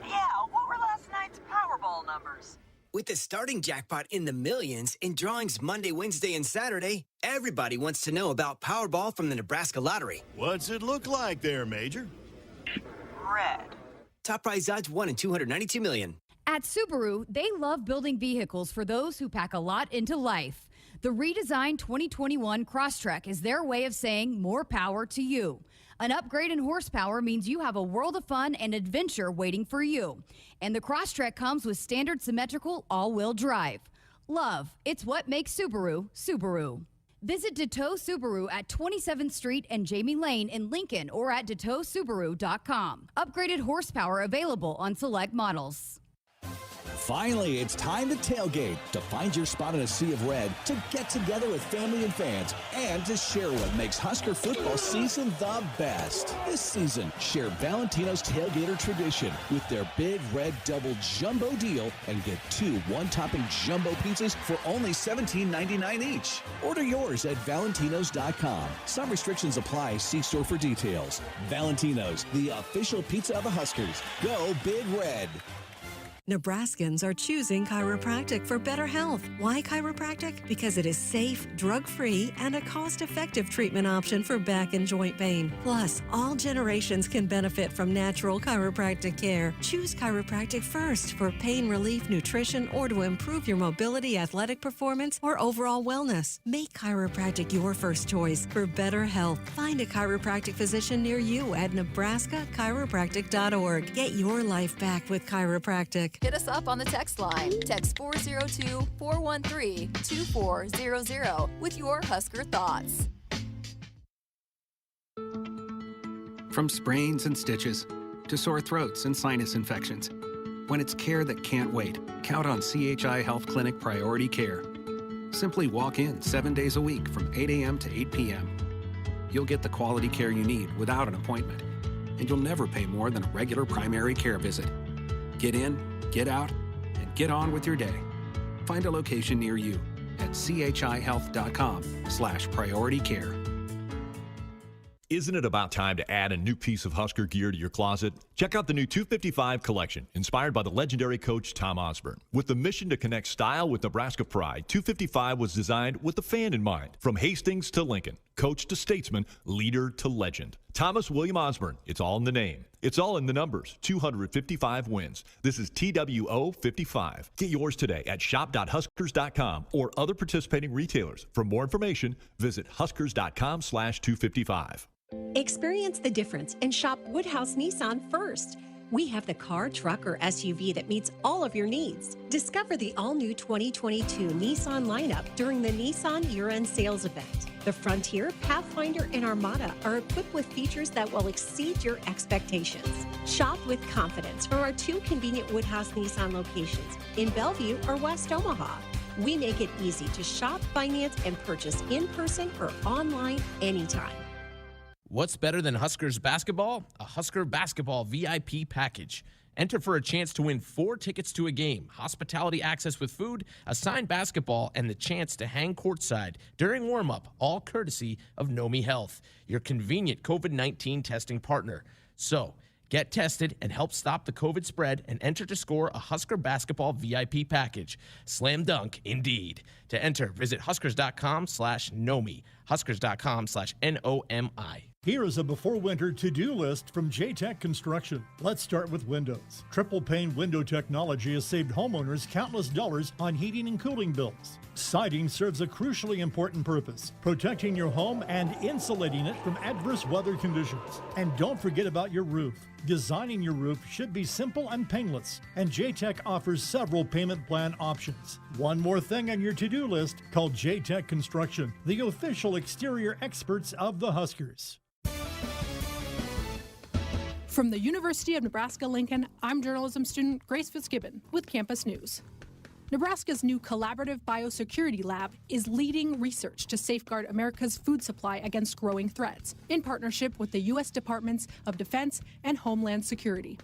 Yeah, what were last night's Powerball numbers? With the starting jackpot in the millions and drawings Monday, Wednesday, and Saturday, everybody wants to know about Powerball from the Nebraska Lottery. What's it look like there, Major? Red. Top prize odds 1 in 292 million. At Subaru, they love building vehicles for those who pack a lot into life. The redesigned 2021 Crosstrek is their way of saying more power to you. An upgrade in horsepower means you have a world of fun and adventure waiting for you. And the Crosstrek comes with standard symmetrical all-wheel drive. Love, it's what makes Subaru, Subaru. Visit DeToe Subaru at 27th Street and Jamie Lane in Lincoln or at DeToeSubaru.com. Upgraded horsepower available on select models. Finally, it's time to tailgate, to find your spot in a sea of red, to get together with family and fans, and to share what makes Husker football season the best. This season, share Valentino's Tailgater tradition with their Big Red Double Jumbo deal and get 2 one-topping jumbo pizzas for only $17.99 each. Order yours at Valentinos.com. Some restrictions apply. See store for details. Valentino's, the official pizza of the Huskers. Go Big Red. Nebraskans are choosing chiropractic for better health. Why chiropractic? Because it is safe, drug-free, and a cost-effective treatment option for back and joint pain. Plus, all generations can benefit from natural chiropractic care. Choose chiropractic first for pain relief, nutrition, or to improve your mobility, athletic performance, or overall wellness. Make chiropractic your first choice for better health. Find a chiropractic physician near you at nebraska-chiropractic.org. Get your life back with chiropractic. Hit us up on the text line. Text 402-413-2400 with your Husker thoughts. From sprains and stitches to sore throats and sinus infections, when it's care that can't wait, count on CHI Health Clinic Priority Care. Simply walk in 7 days a week from 8 a.m. to 8 p.m. You'll get the quality care you need without an appointment, and you'll never pay more than a regular primary care visit. Get in, get out, and get on with your day. Find a location near you at chihealth.com/priority care. Isn't it about time to add a new piece of Husker gear to your closet? Check out the new 255 collection, inspired by the legendary coach Tom Osborne. With the mission to connect style with Nebraska pride, 255 was designed with the fan in mind. From Hastings to Lincoln, coach to statesman, leader to legend. Thomas William Osborne. It's all in the name. It's all in the numbers. 255 wins. This is TWO 55. Get yours today at shop.huskers.com or other participating retailers. For more information, visit huskers.com/255. Experience the difference and shop Woodhouse Nissan first. We have the car, truck, or SUV that meets all of your needs. Discover the all-new 2022 Nissan lineup during the Nissan year-end sales event. The Frontier, Pathfinder, and Armada are equipped with features that will exceed your expectations. Shop with confidence from our 2 convenient Woodhouse Nissan locations in Bellevue or West Omaha. We make it easy to shop, finance, and purchase in person or online anytime. What's better than Huskers basketball? A Husker basketball VIP package. Enter for a chance to win 4 tickets to a game, hospitality access with food, a signed basketball, and the chance to hang courtside during warm-up, all courtesy of Nomi Health, your convenient COVID-19 testing partner. So, get tested and help stop the COVID spread and enter to score a Husker basketball VIP package. Slam dunk, indeed. To enter, visit huskers.com/Nomi, huskers.com/NOMI. Here is a before winter to-do list from J-Tech Construction. Let's start with windows. Triple pane window technology has saved homeowners countless dollars on heating and cooling bills. Siding serves a crucially important purpose, protecting your home and insulating it from adverse weather conditions. And don't forget about your roof. Designing your roof should be simple and painless, and J-Tech offers several payment plan options. One more thing on your to-do list, call J-Tech Construction, the official exterior experts of the Huskers. From the University of Nebraska-Lincoln, I'm journalism student Grace Fitzgibbon with Campus News. Nebraska's new collaborative biosecurity lab is leading research to safeguard America's food supply against growing threats in partnership with the U.S. Departments of Defense and Homeland Security.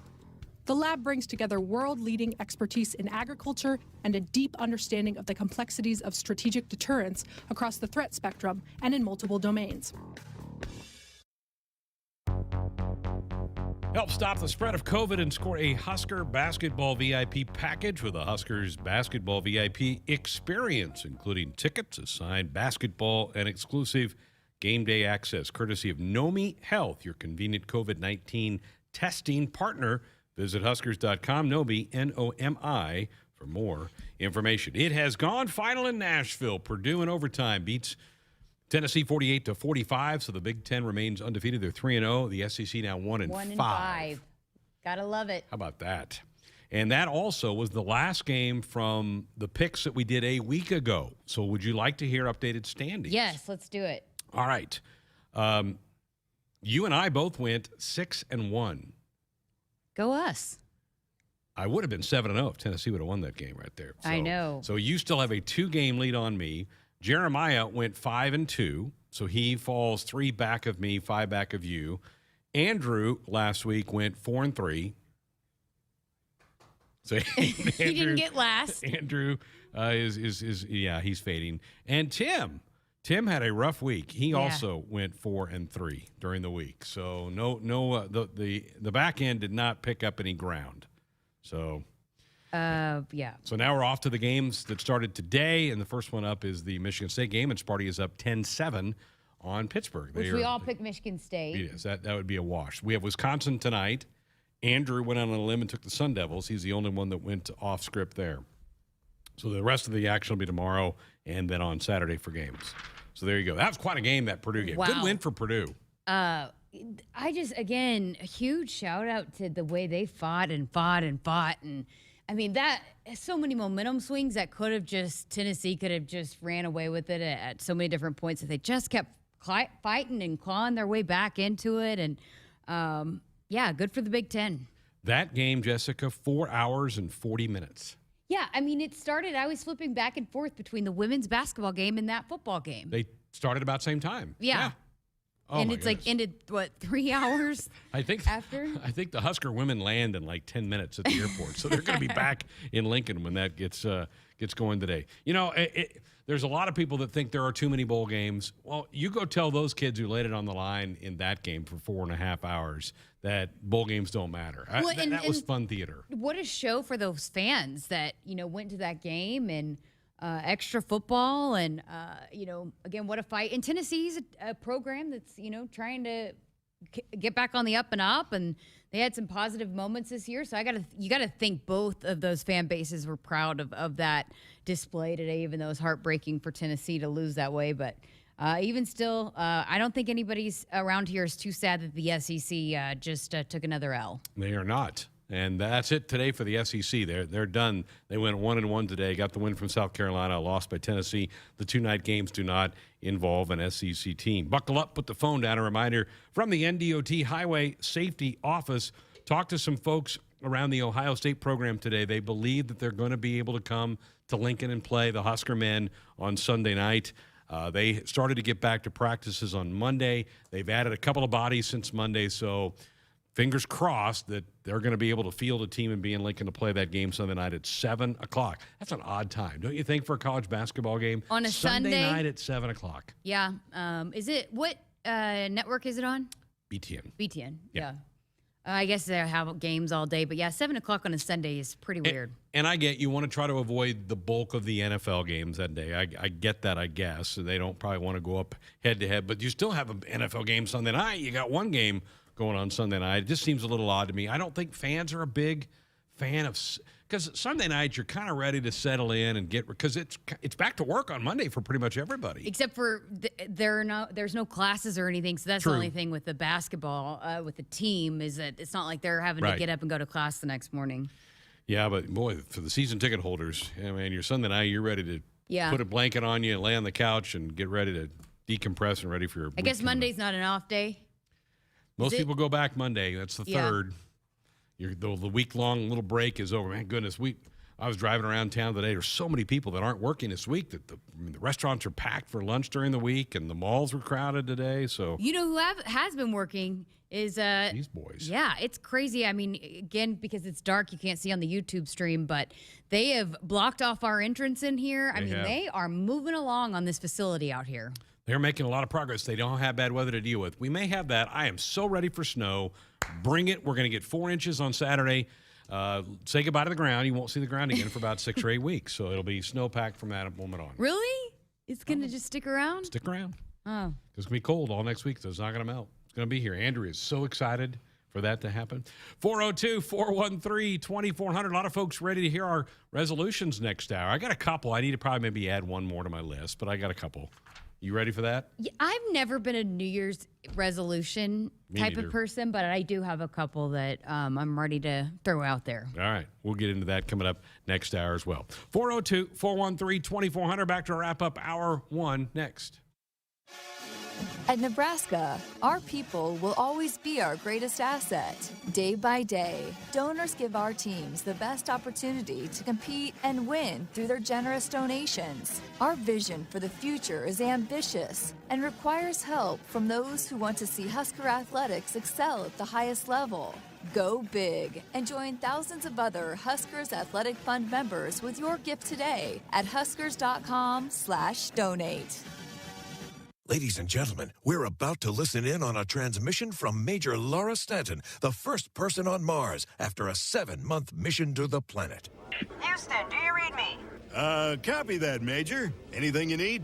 The lab brings together world-leading expertise in agriculture and a deep understanding of the complexities of strategic deterrence across the threat spectrum and in multiple domains. Help stop the spread of COVID and score a Husker basketball VIP package with a Huskers basketball VIP experience, including tickets, a signed basketball, and exclusive game day access, courtesy of Nomi Health, your convenient COVID-19 testing partner. Visit huskers.com, Nomi, N-O-M-I, for more information. It has gone final in Nashville. Purdue in overtime beats Tennessee 48-45, so the Big Ten remains undefeated. They're 3-0. The SEC now 1-5. Gotta love it. How about that? And that also was the last game from the picks that we did a week ago. So would you like to hear updated standings? Yes, let's do it. All right. You and I both went 6-1. Go us. I would have been 7-0 if Tennessee would have won that game right there. So, I know. So you still have a 2-game lead on me. Jeremiah went 5-2, so he falls 3 back of me, 5 back of you. Andrew last week went 4-3. So Andrew, he didn't get last. Andrew he's fading. And Tim had a rough week. He also went 4-3 during the week. So the back end did not pick up any ground. So. So now we're off to the games that started today, and the first one up is the Michigan State game, and Sparty is up 10-7 on Pittsburgh. Which we all picked Michigan State. Yes, that would be a wash. We have Wisconsin tonight. Andrew went out on a limb and took the Sun Devils. He's the only one that went off script there. So the rest of the action will be tomorrow and then on Saturday for games. So there you go. That was quite a game, that Purdue game. Wow. Good win for Purdue. I just, again, a huge shout out to the way they fought. And I mean, that so many momentum swings that Tennessee could have just ran away with it at so many different points if they just kept fighting and clawing their way back into it. And good for the Big Ten. That game, Jessica, 4 hours and 40 minutes. Yeah, I mean, it started, I was flipping back and forth between the women's basketball game and that football game. They started about the same time. Yeah. Oh, and it's goodness. ended, 3 hours after? I think the Husker women land in 10 minutes at the airport. So they're going to be back in Lincoln when that gets going today. You know, there's a lot of people that think there are too many bowl games. Well, you go tell those kids who laid it on the line in that game for 4.5 hours that bowl games don't matter. Well, that was fun theater. What a show for those fans that, went to that game and extra football and, again, what a fight. And Tennessee's a program that's, trying to get back on the up and up, and they had some positive moments this year. So you gotta think both of those fan bases were proud of that display today, even though it was heartbreaking for Tennessee to lose that way. But even still, I don't think anybody's around here is too sad that the SEC just took another L. They are not. And that's it today for the SEC. They're done. They went 1-1 today, got the win from South Carolina, lost by Tennessee. The two-night games do not involve an SEC team. Buckle up, put the phone down. A reminder from the NDOT Highway Safety Office. Talk to some folks around the Ohio State program today. They believe that they're going to be able to come to Lincoln and play the Husker men on Sunday night. They started to get back to practices on Monday. They've added a couple of bodies since Monday, so fingers crossed that they're going to be able to field a team and be in Lincoln to play that game Sunday night at 7 o'clock. That's an odd time, don't you think, for a college basketball game? On a Sunday night at 7 o'clock. Yeah. Is it, what network is it on? BTN. BTN, yeah. I guess they have games all day, but yeah, 7 o'clock on a Sunday is pretty weird. And I get you want to try to avoid the bulk of the NFL games that day. I get that, I guess. So they don't probably want to go up head-to-head, but you still have an NFL game Sunday night. You got one game going on Sunday night. It just seems a little odd to me. I don't think fans are a big fan of, because Sunday night you're kind of ready to settle in and get, because it's back to work on Monday for pretty much everybody. Except for there's no classes or anything, so that's True. the only thing with the basketball with the team is that it's not like they're having to Right. get up and go to class the next morning. Yeah, but boy, for the season ticket holders, I mean, your Sunday night, you're ready to put a blanket on you and lay on the couch and get ready to decompress and ready for your I guess Monday's not an off day. Most people go back Monday. That's the third. The week-long little break is over. Man, goodness, I was driving around town today. There's so many people that aren't working this week. That the restaurants are packed for lunch during the week, and the malls were crowded today. So You know who has been working is these boys. Yeah, it's crazy. I mean, again, because it's dark, you can't see on the YouTube stream, but they have blocked off our entrance in here. They are moving along on this facility out here. They're making a lot of progress. They don't have bad weather to deal with. We may have that. I am so ready for snow. Bring it. We're going to get 4 inches on Saturday. Say goodbye to the ground. You won't see the ground again for about 6 or 8 weeks. So it'll be snowpacked from that moment on. Really? It's going to just stick around? Stick around. Oh. It's going to be cold all next week, so it's not going to melt. It's going to be here. Andrew is so excited for that to happen. 402-413-2400. A lot of folks ready to hear our resolutions next hour. I got a couple. I need to probably maybe add one more to my list, but I got a couple. You ready for that? Yeah, I've never been a New Year's resolution type of person, but I do have a couple that I'm ready to throw out there. All right. We'll get into that coming up next hour as well. 402-413-2400. Back to wrap up hour one next. At Nebraska, our people will always be our greatest asset. Day by day, donors give our teams the best opportunity to compete and win through their generous donations. Our vision for the future is ambitious and requires help from those who want to see Husker athletics excel at the highest level. Go big and join thousands of other Huskers Athletic Fund members with your gift today at huskers.com/donate. Ladies and gentlemen, we're about to listen in on a transmission from Major Laura Stanton, the first person on Mars after a 7-month mission to the planet. Houston, do you read me? Copy that, Major. Anything you need?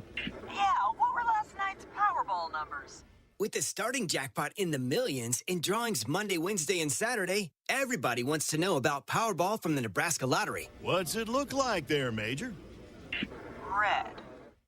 Yeah, what were last night's Powerball numbers? With the starting jackpot in the millions and drawings Monday, Wednesday, and Saturday, everybody wants to know about Powerball from the Nebraska Lottery. What's it look like there, Major? Red.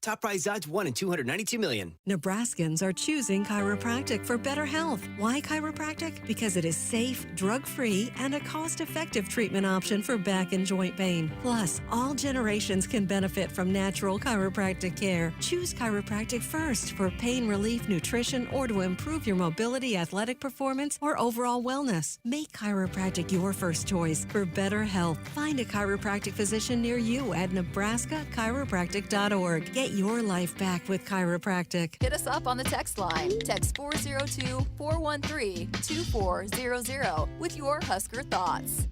Top prize odds 1 in 292 million. Nebraskans are choosing chiropractic for better health. Why chiropractic? Because it is safe, drug-free, and a cost-effective treatment option for back and joint pain. Plus, all generations can benefit from natural chiropractic care. Choose chiropractic first for pain relief, nutrition, or to improve your mobility, athletic performance, or overall wellness. Make chiropractic your first choice for better health. Find a chiropractic physician near you at nebraska-chiropractic.org. Get your life back with chiropractic. Hit us up on the text line. Text 402-413-2400 with your Husker thoughts.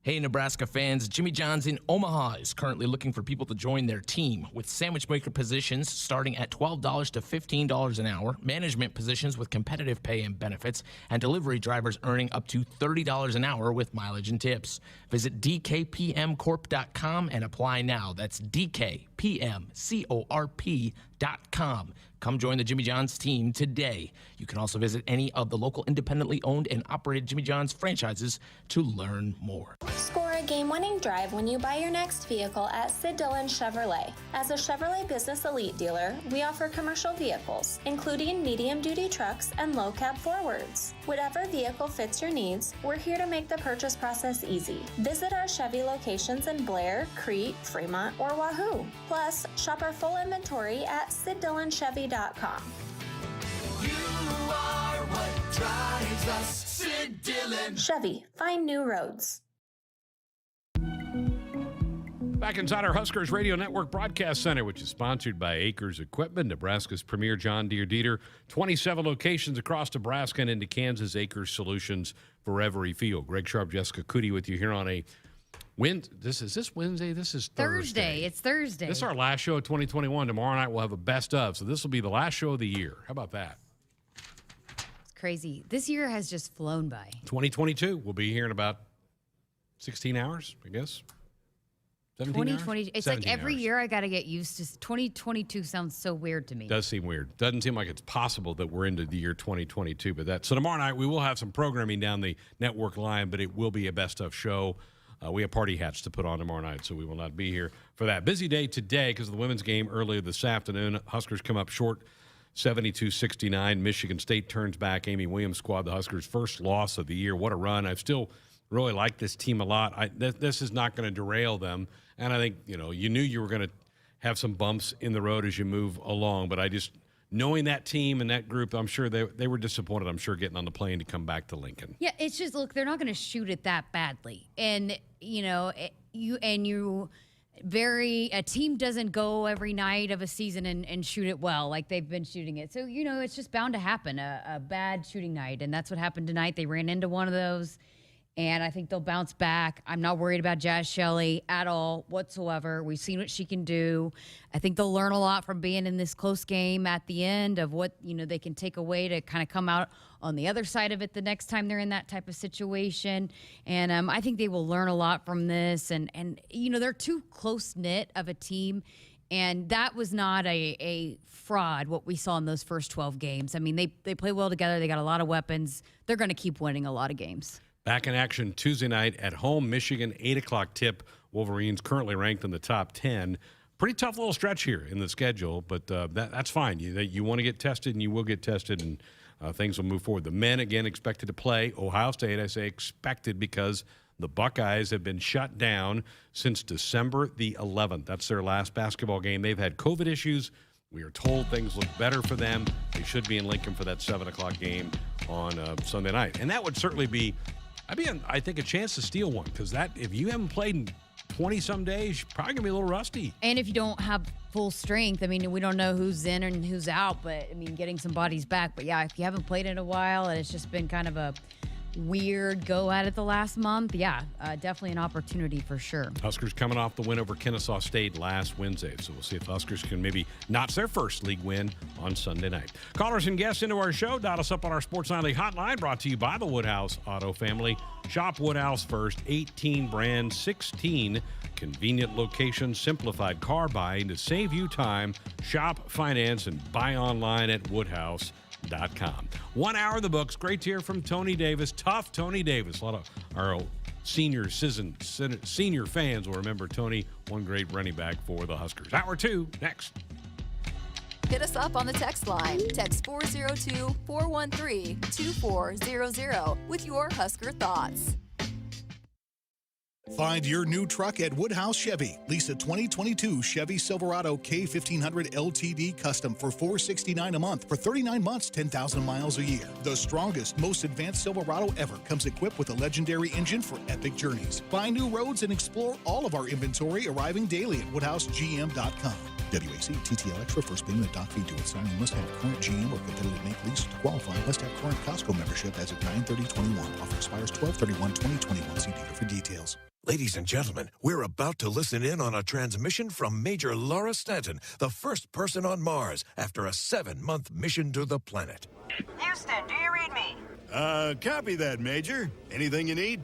Hey, Nebraska fans, Jimmy John's in Omaha is currently looking for people to join their team with sandwich maker positions starting at $12 to $15 an hour, management positions with competitive pay and benefits, and delivery drivers earning up to $30 an hour with mileage and tips. Visit dkpmcorp.com and apply now. That's dkpmcorp.com. Come join the Jimmy John's team today. You can also visit any of the local independently owned and operated Jimmy John's franchises to learn more. Score a game-winning drive when you buy your next vehicle at Sid Dillon Chevrolet. As a Chevrolet Business Elite dealer, we offer commercial vehicles, including medium-duty trucks and low-cab forwards. Whatever vehicle fits your needs, we're here to make the purchase process easy. Visit our Chevy locations in Blair, Crete, Fremont, or Wahoo. Plus, shop our full inventory at SidDillonChevy.com. You are what drives us, Sid Dillon. Chevy, find new roads. Back inside our Huskers Radio Network Broadcast Center, which is sponsored by Acres Equipment, Nebraska's premier John Deere dealer. 27 locations across Nebraska and into Kansas. Acres Solutions for every field. Greg Sharpe, Jessica Coody with you here on a Is this Wednesday? This is Thursday. It's Thursday. This is our last show of 2021. Tomorrow night we'll have a best of, so this will be the last show of the year. How about that? It's crazy. This year has just flown by. 2022. We'll be here in about 16 hours, I guess. 2020. It's like every hours. year I got to get used to. 2022 sounds so weird to me. Does seem weird. Doesn't seem like it's possible that we're into the year 2022. But so tomorrow night we will have some programming down the network line, but it will be a best of show. We have party hats to put on tomorrow night, so we will not be here for that. Busy day today because of the women's game earlier this afternoon. Huskers come up short, 72-69. Michigan State turns back. Amy Williams' squad, the Huskers' first loss of the year. What a run. I still really like this team a lot. This is not going to derail them. And I think, you knew you were going to have some bumps in the road as you move along. But knowing that team and that group, I'm sure they were disappointed, getting on the plane to come back to Lincoln. Yeah, it's just, look, they're not going to shoot it that badly. And, a team doesn't go every night of a season and shoot it well like they've been shooting it. So, it's just bound to happen, a bad shooting night. And that's what happened tonight. They ran into one of those. And I think they'll bounce back. I'm not worried about Jazz Shelley at all whatsoever. We've seen what she can do. I think they'll learn a lot from being in this close game at the end of what, they can take away to kind of come out on the other side of it the next time they're in that type of situation. And I think they will learn a lot from this. And they're too close-knit of a team. And that was not a fraud, what we saw in those first 12 games. I mean, they play well together. They got a lot of weapons. They're going to keep winning a lot of games. Back in action Tuesday night at home, Michigan, 8 o'clock tip. Wolverines currently ranked in the top 10. Pretty tough little stretch here in the schedule, but that's fine. You want to get tested, and you will get tested, and things will move forward. The men, again, expected to play. Ohio State, I say expected because the Buckeyes have been shut down since December the 11th. That's their last basketball game. They've had COVID issues. We are told things look better for them. They should be in Lincoln for that 7 o'clock game on Sunday night. And that would certainly be – I think a chance to steal one because if you haven't played in 20-some days, you're probably going to be a little rusty. And if you don't have full strength, we don't know who's in and who's out, but, getting some bodies back. But, yeah, if you haven't played in a while and it's just been kind of a weird go at it the last month, definitely an opportunity for sure. Huskers coming off the win over Kennesaw State last Wednesday, so we'll see if Huskers can maybe notch their first league win on Sunday night. Callers and guests into our show, dial us up on our Sports Nightly hotline, brought to you by the Woodhouse Auto Family. Shop Woodhouse first, 18 brands, 16 convenient locations, simplified car buying to save you time. Shop, finance, and buy online at Woodhouse.com. 1 hour in the books. Great to hear from Tony Davis. Tough Tony Davis. A lot of our senior fans will remember Tony, one great running back for the Huskers. Hour 2 next. Hit us up on the text line. Text 402-413-2400 with your Husker thoughts. Find your new truck at Woodhouse Chevy. Lease a 2022 Chevy Silverado K1500 LTD Custom for $469 a month for 39 months, 10,000 miles a year. The strongest, most advanced Silverado ever comes equipped with a legendary engine for epic journeys. Find new roads and explore all of our inventory arriving daily at WoodhouseGM.com. WAC TTL Extra first payment and doc fee due at signing. Must have current GM or competitive make lease to qualify. Must have current Costco membership as of 9/30/21. Offer expires 12/31/2021. See dealer for details. Ladies and gentlemen, we're about to listen in on a transmission from Major Laura Stanton, the first person on Mars after a 7-month mission to the planet. Houston, do you read me? Copy that, Major. Anything you need?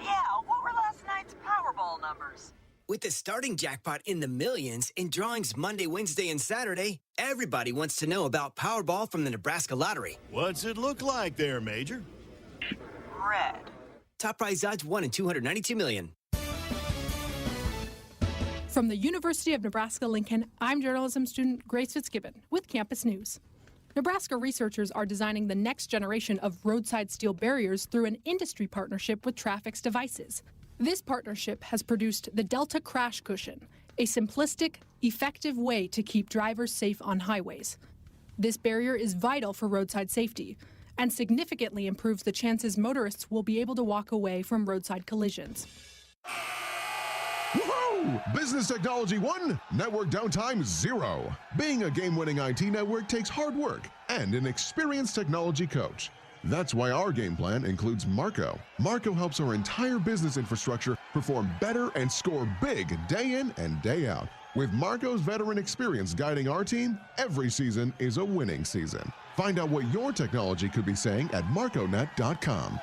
Yeah, what were last night's Powerball numbers? With the starting jackpot in the millions and drawings Monday, Wednesday, and Saturday, everybody wants to know about Powerball from the Nebraska Lottery. What's it look like there, Major? Red. Top prize odds 1 in 292 million. From the University of Nebraska-Lincoln, I'm journalism student Grace Fitzgibbon with Campus News. Nebraska researchers are designing the next generation of roadside steel barriers through an industry partnership with Traffic's Devices. This partnership has produced the Delta Crash Cushion, a simplistic, effective way to keep drivers safe on highways. This barrier is vital for roadside safety and significantly improves the chances motorists will be able to walk away from roadside collisions. Woohoo! Business Technology 1, network downtime 0. Being a game-winning IT network takes hard work and an experienced technology coach. That's why our game plan includes Marco. Marco helps our entire business infrastructure perform better and score big day in and day out. With Marco's veteran experience guiding our team, every season is a winning season. Find out what your technology could be saying at marconet.com.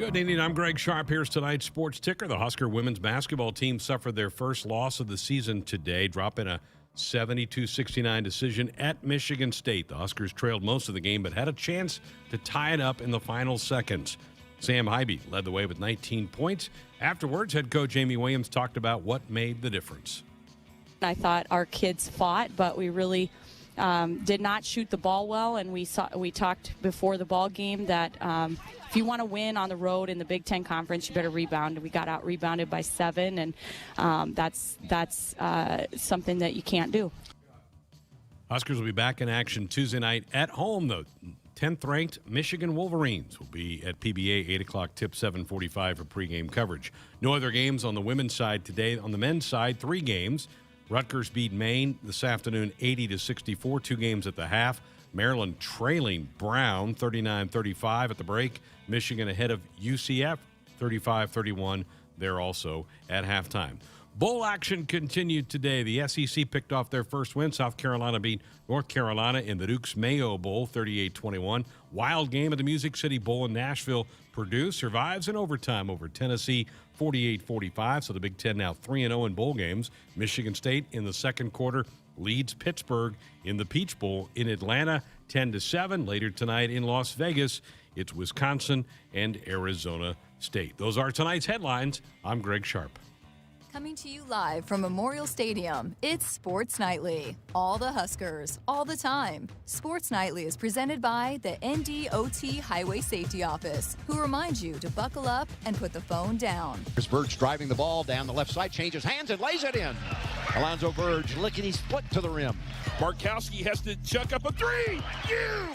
Good evening. I'm Greg Sharpe. Here's tonight's sports ticker. The Husker women's basketball team suffered their first loss of the season today, dropping a 72-69 decision at Michigan State. The Huskers trailed most of the game, but had a chance to tie it up in the final seconds. Sam Hybe led the way with 19 points. Afterwards, head coach Amy Williams talked about what made the difference. I thought our kids fought, but we really did not shoot the ball well, and we talked before the ball game that if you want to win on the road in the Big Ten Conference, you better rebound. We got out rebounded by 7, and that's something that you can't do. Huskers will be back in action Tuesday night at home, though. 10th-ranked Michigan Wolverines will be at PBA 8 o'clock tip, 7:45 for pregame coverage. No other games on the women's side today. On the men's side, 3 games. Rutgers beat Maine this afternoon 80-64, 2 games at the half. Maryland trailing Brown 39-35 at the break. Michigan ahead of UCF 35-31. They're also at halftime. Bowl action continued today. The SEC picked off their first win. South Carolina beat North Carolina in the Duke's Mayo Bowl 38-21. Wild game at the Music City Bowl in Nashville. Purdue survives in overtime over Tennessee 48-45. So the Big Ten now 3-0 in bowl games. Michigan State in the second quarter leads Pittsburgh in the Peach Bowl in Atlanta 10-7. Later tonight in Las Vegas, it's Wisconsin and Arizona State. Those are tonight's headlines. I'm Greg Sharpe. Coming to you live from Memorial Stadium, it's Sports Nightly. All the Huskers, all the time. Sports Nightly is presented by the NDOT Highway Safety Office, who reminds you to buckle up and put the phone down. Here's Verge driving the ball down the left side, changes hands and lays it in. Alonzo Verge licking his foot to the rim. Markowski has to chuck up a 3. You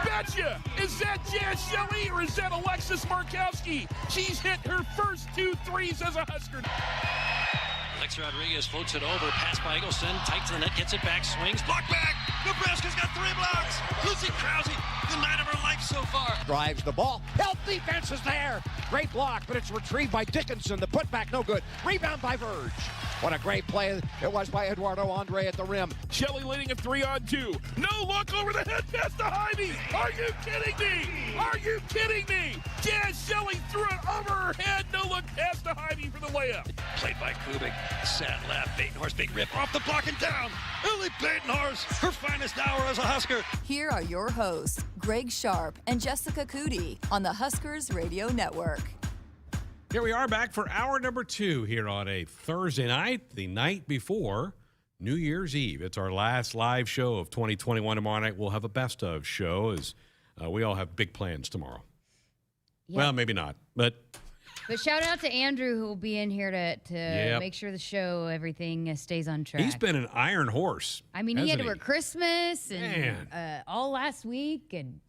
betcha! Is that Jazz Shelley or is that Alexis Markowski? She's hit her first 2 threes as a Husker. Lex Rodriguez floats it over, pass by Eggleston, tight to the net, gets it back, swings, block back. Nebraska's got 3 blocks. Lucy Krause, the night of her life so far. Drives the ball. Help defense is there. Great block, but it's retrieved by Dickinson. The putback no good. Rebound by Verge. What a great play it was by Eduardo Andre at the rim. Shelley leading a 3-on-2. No look over the head pass to Hybe. Are you kidding me? Are you kidding me? Jazz Shelley threw it over her head. No look pass to Hybe for the layup. Played by Kubik. Sad left. Batenhorst, big rip off the block and down. Lily Batenhorst, her finest hour as a Husker. Here are your hosts, Greg Sharpe and Jessica Coody on the Huskers Radio Network. Here we are back for hour number 2 here on a Thursday night, the night before New Year's Eve. It's our last live show of 2021. Tomorrow night we'll have a best of show as we all have big plans tomorrow. Yeah. Well, maybe not, but shout out to Andrew who will be in here to make sure the show, everything stays on track. He's been an iron horse. I mean, he had to work Christmas and all last week. And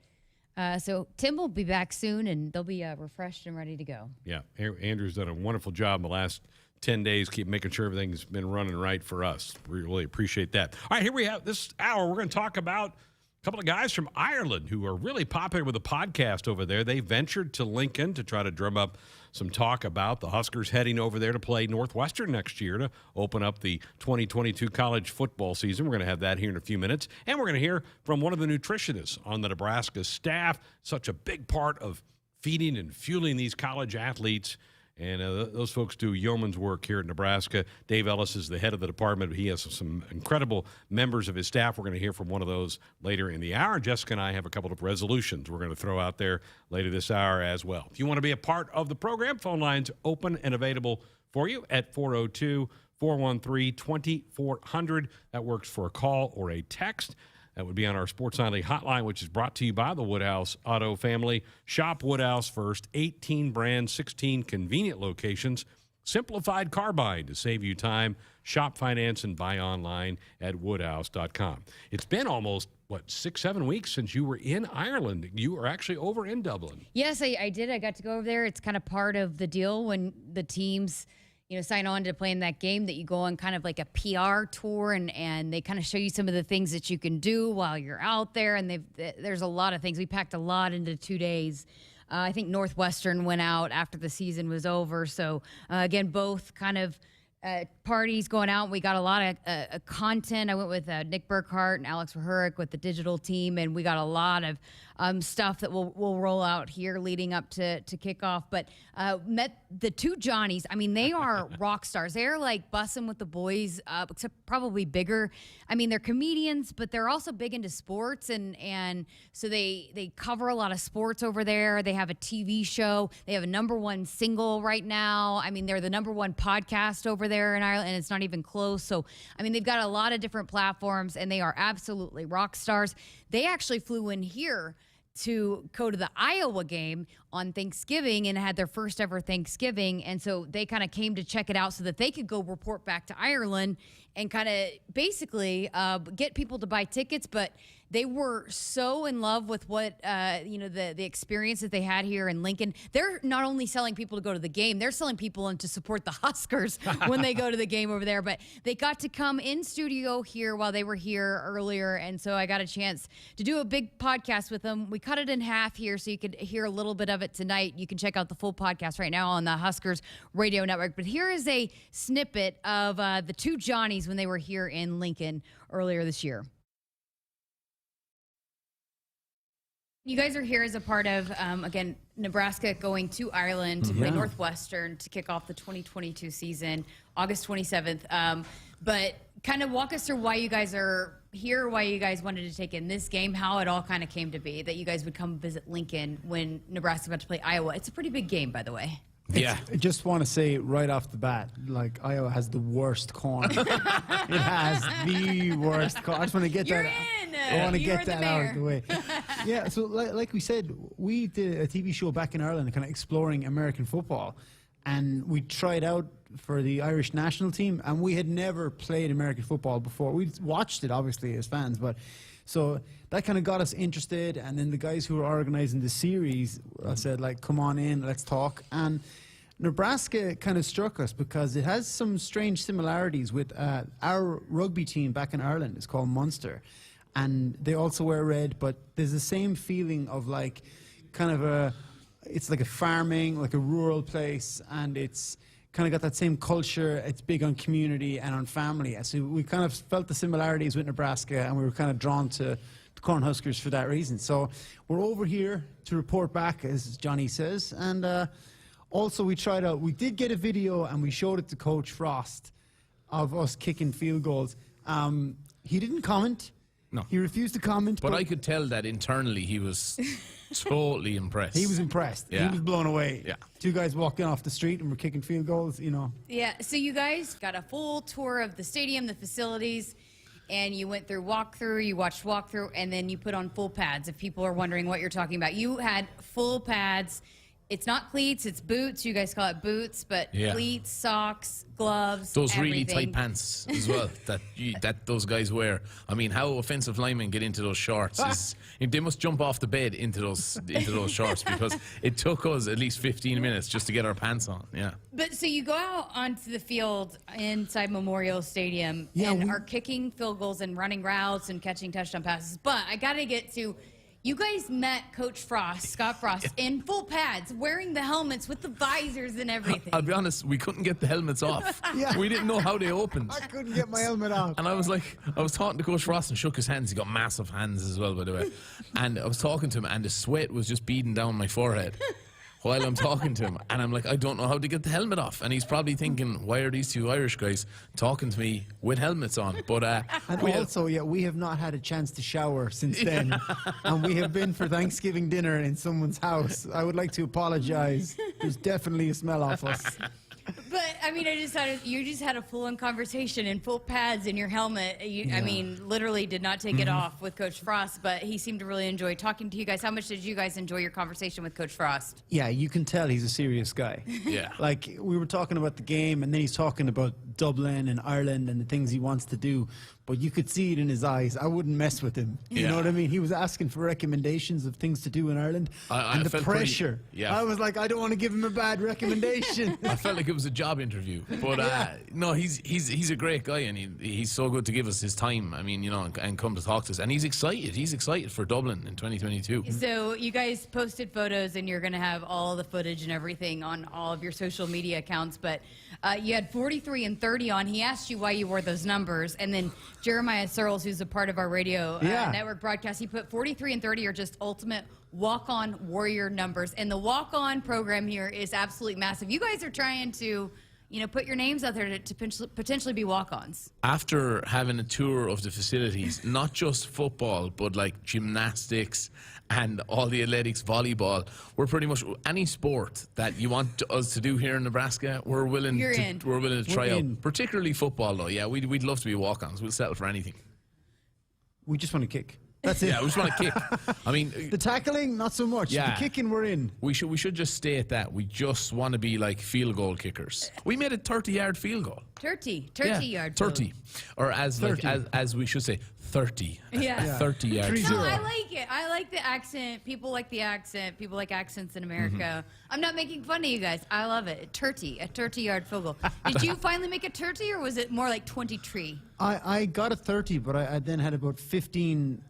so Tim will be back soon, and they'll be refreshed and ready to go. Yeah, Andrew's done a wonderful job in the last 10 days, keep making sure everything's been running right for us. We really appreciate that. All right, here we have this hour. We're going to talk about a couple of guys from Ireland who are really popular with a podcast over there. They ventured to Lincoln to try to drum up some talk about the Huskers heading over there to play Northwestern next year to open up the 2022 college football season. We're going to have that here in a few minutes. And we're going to hear from one of the nutritionists on the Nebraska staff, such a big part of feeding and fueling these college athletes. And those folks do yeoman's work here at Nebraska. Dave Ellis is the head of the department. He has some incredible members of his staff. We're going to hear from one of those later in the hour. Jessica and I have a couple of resolutions we're going to throw out there later this hour as well. If you want to be a part of the program, phone lines open and available for you at 402-413-2400. That works for a call or a text. That would be on our Sports Nightly hotline, which is brought to you by the Woodhouse Auto family. Shop Woodhouse first. 18 brands, 16 convenient locations. Simplified car buying to save you time. Shop, finance, and buy online at woodhouse.com. It's been almost, 6-7 weeks since you were in Ireland. You were actually over in Dublin. Yes, I did. I got to go over there. It's kind of part of the deal when the teams sign on to play in that game, that you go on kind of like a PR tour and they kind of show you some of the things that you can do while you're out there. And there's a lot of things. We packed a lot into 2 days. I think Northwestern went out after the season was over. So, again, both kind of parties going out. We got a lot of content. I went with Nick Burkhart and Alex Verhurick with the digital team, and we got a lot of stuff that we'll roll out here leading up to kickoff. But met the two Johnnies. I mean, they are rock stars. They're like bussing with the boys, except probably bigger. I mean, they're comedians, but they're also big into sports, and so they cover a lot of sports over there. They have a TV show. They have a #1 single right now. I mean, they're the #1 podcast over there in Ireland, and it's not even close. So, I mean, they've got a lot of different platforms, and they are absolutely rock stars. They actually flew in here to go to the Iowa game on Thanksgiving and had their first ever Thanksgiving. And so they kind of came to check it out so that they could go report back to Ireland and kind of basically get people to buy tickets. But they were so in love with what, the experience that they had here in Lincoln. They're not only selling people to go to the game, they're selling people in to support the Huskers when they go to the game over there. But they got to come in studio here while they were here earlier. And so I got a chance to do a big podcast with them. We cut it in half here so you could hear a little bit of it tonight. You can check out the full podcast right now on the Huskers Radio Network. But here is a snippet of the two Johnnies when they were here in Lincoln earlier this year. You guys are here as a part of, again, Nebraska going to Ireland to play Northwestern to kick off the 2022 season, August 27th. But kind of walk us through why you guys are here, why you guys wanted to take in this game, how it all kind of came to be that you guys would come visit Lincoln when Nebraska's about to play Iowa. It's a pretty big game, by the way. Yeah. I just want to say right off the bat, like, Iowa has the worst corn. It has the worst corn. I just want to get that. I want to get that out of the way. Yeah, so like we said, we did a TV show back in Ireland kind of exploring American football. And we tried out for the Irish national team, and we had never played American football before. We watched it, obviously, as fans, but so that kind of got us interested. And then the guys who were organizing the series said, like, come on in, let's talk. And Nebraska kind of struck us because it has some strange similarities with our rugby team back in Ireland. It's called Munster. And they also wear red, but there's the same feeling of, like, kind of it's like a farming, like a rural place, and it's kind of got that same culture. It's big on community and on family. So we kind of felt the similarities with Nebraska, and we were kind of drawn to the Cornhuskers for that reason. So we're over here to report back, as Johnny says, and also we did get a video, and we showed it to Coach Frost of us kicking field goals. He didn't comment. No. He refused to comment. But I could tell that internally he was totally impressed. He was impressed. Yeah. He was blown away. Yeah. Two guys walking off the street and we're kicking field goals, Yeah, so you guys got a full tour of the stadium, the facilities, and you went through walkthrough, you watched walkthrough, and then you put on full pads. If people are wondering what you're talking about, you had full pads. It's not cleats, it's boots. You guys call it boots, but cleats, socks, gloves, those really everything. tight pants as well that those guys wear. I mean, how offensive linemen get into those shorts they must jump off the bed into those shorts, because it took us at least 15 minutes just to get our pants on. Yeah. But so you go out onto the field inside Memorial Stadium and are kicking field goals and running routes and catching touchdown passes. But I got to get to, you guys met Coach Frost, Scott Frost, in full pads, wearing the helmets with the visors and everything. I'll be honest, we couldn't get the helmets off. We didn't know how they opened. I couldn't get my helmet off. And I was talking to Coach Frost and shook his hands. He got massive hands as well, by the way. And I was talking to him, and the sweat was just beading down my forehead while I'm talking to him. And I'm like, I don't know how to get the helmet off. And he's probably thinking, why are these two Irish guys talking to me with helmets on? But and we have not had a chance to shower since then. And we have been for Thanksgiving dinner in someone's house. I would like to apologize. There's definitely a smell off us. But I mean, you just had a full-on conversation in full pads in your helmet. I mean, literally did not take it off with Coach Frost, but he seemed to really enjoy talking to you guys. How much did you guys enjoy your conversation with Coach Frost? Yeah, you can tell he's a serious guy. Yeah. Like, we were talking about the game, and then he's talking about Dublin and Ireland and the things he wants to do, but you could see it in his eyes. I wouldn't mess with him. You know what I mean? He was asking for recommendations of things to do in Ireland, and the pressure. I was like, I don't want to give him a bad recommendation. I felt like it was a job interview, but no, he's a great guy, and he's so good to give us his time. I mean, and come to talk to us, and he's excited. He's excited for Dublin in 2022. So you guys posted photos, and you're going to have all the footage and everything on all of your social media accounts. But you had 43 and 30 on, he asked you why you wore those numbers. And then Jeremiah Searles, who's a part of our radio network broadcast, he put 43 and 30 are just ultimate walk-on warrior numbers. And the walk-on program here is absolutely massive. You guys are trying to, put your names out there to potentially be walk-ons. After having a tour of the facilities, not just football, but like gymnastics and all the athletics, volleyball, we're pretty much any sport that you want us to do here in Nebraska, we're willing to try out. Particularly football, though. Yeah, we'd love to be walk-ons. We'll settle for anything. We just want to kick. That's it. Yeah, we just want to kick. I mean, the tackling, not so much. Yeah. The kicking, we're in. We should just stay at that. We just want to be like field goal kickers. We made a 30-yard field goal. 30 yard. 30, or as 30. As we should say, 30. Yeah. 30 yards. No, I like it. I like the accent. People like the accent. People like accents in America. I'm not making fun of you guys. I love it. A 30-yard field goal. Did you finally make a 30, or was it more like 23? I got a 30, but I then had about 15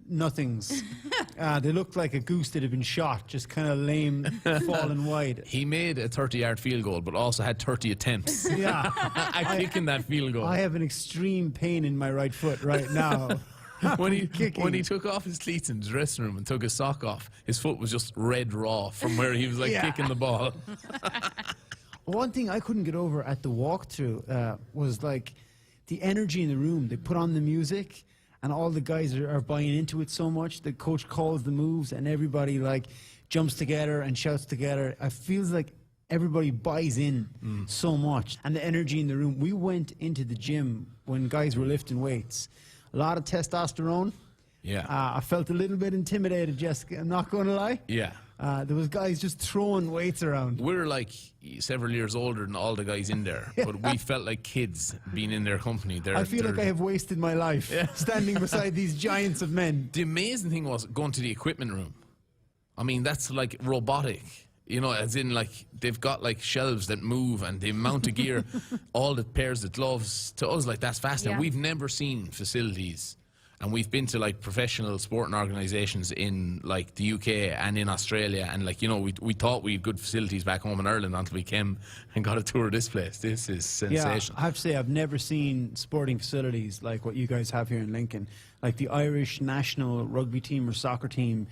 nothings. They looked like a goose that had been shot, just kind of lame, falling wide. He made a 30-yard field goal, but also had 30 attempts. Yeah. at kicking that field goal. I have an extreme pain in my right foot right now. When he took off his cleats in the dressing room and took his sock off, his foot was just red raw from where he was kicking the ball. One thing I couldn't get over at the walkthrough was like the energy in the room. They put on the music, and all the guys are buying into it so much. The coach calls the moves, and everybody jumps together and shouts together. It feels like everybody buys in so much. And the energy in the room. We went into the gym when guys were lifting weights. A lot of testosterone. Yeah. I felt a little bit intimidated, Jessica. I'm not going to lie. Yeah. There was guys just throwing weights around. We're like several years older than all the guys in there, but we felt like kids being in their company. I feel like I have wasted my life standing beside these giants of men. The amazing thing was going to the equipment room. I mean, that's like robotic. As in they've got shelves that move and the amount of gear, all the pairs of gloves. To us, that's fascinating. Yeah. We've never seen facilities. And we've been to professional sporting organisations in the UK and in Australia, and we thought we had good facilities back home in Ireland until we came and got a tour of this place. This is sensational. Yeah, I have to say I've never seen sporting facilities like what you guys have here in Lincoln. Like the Irish national rugby team or soccer team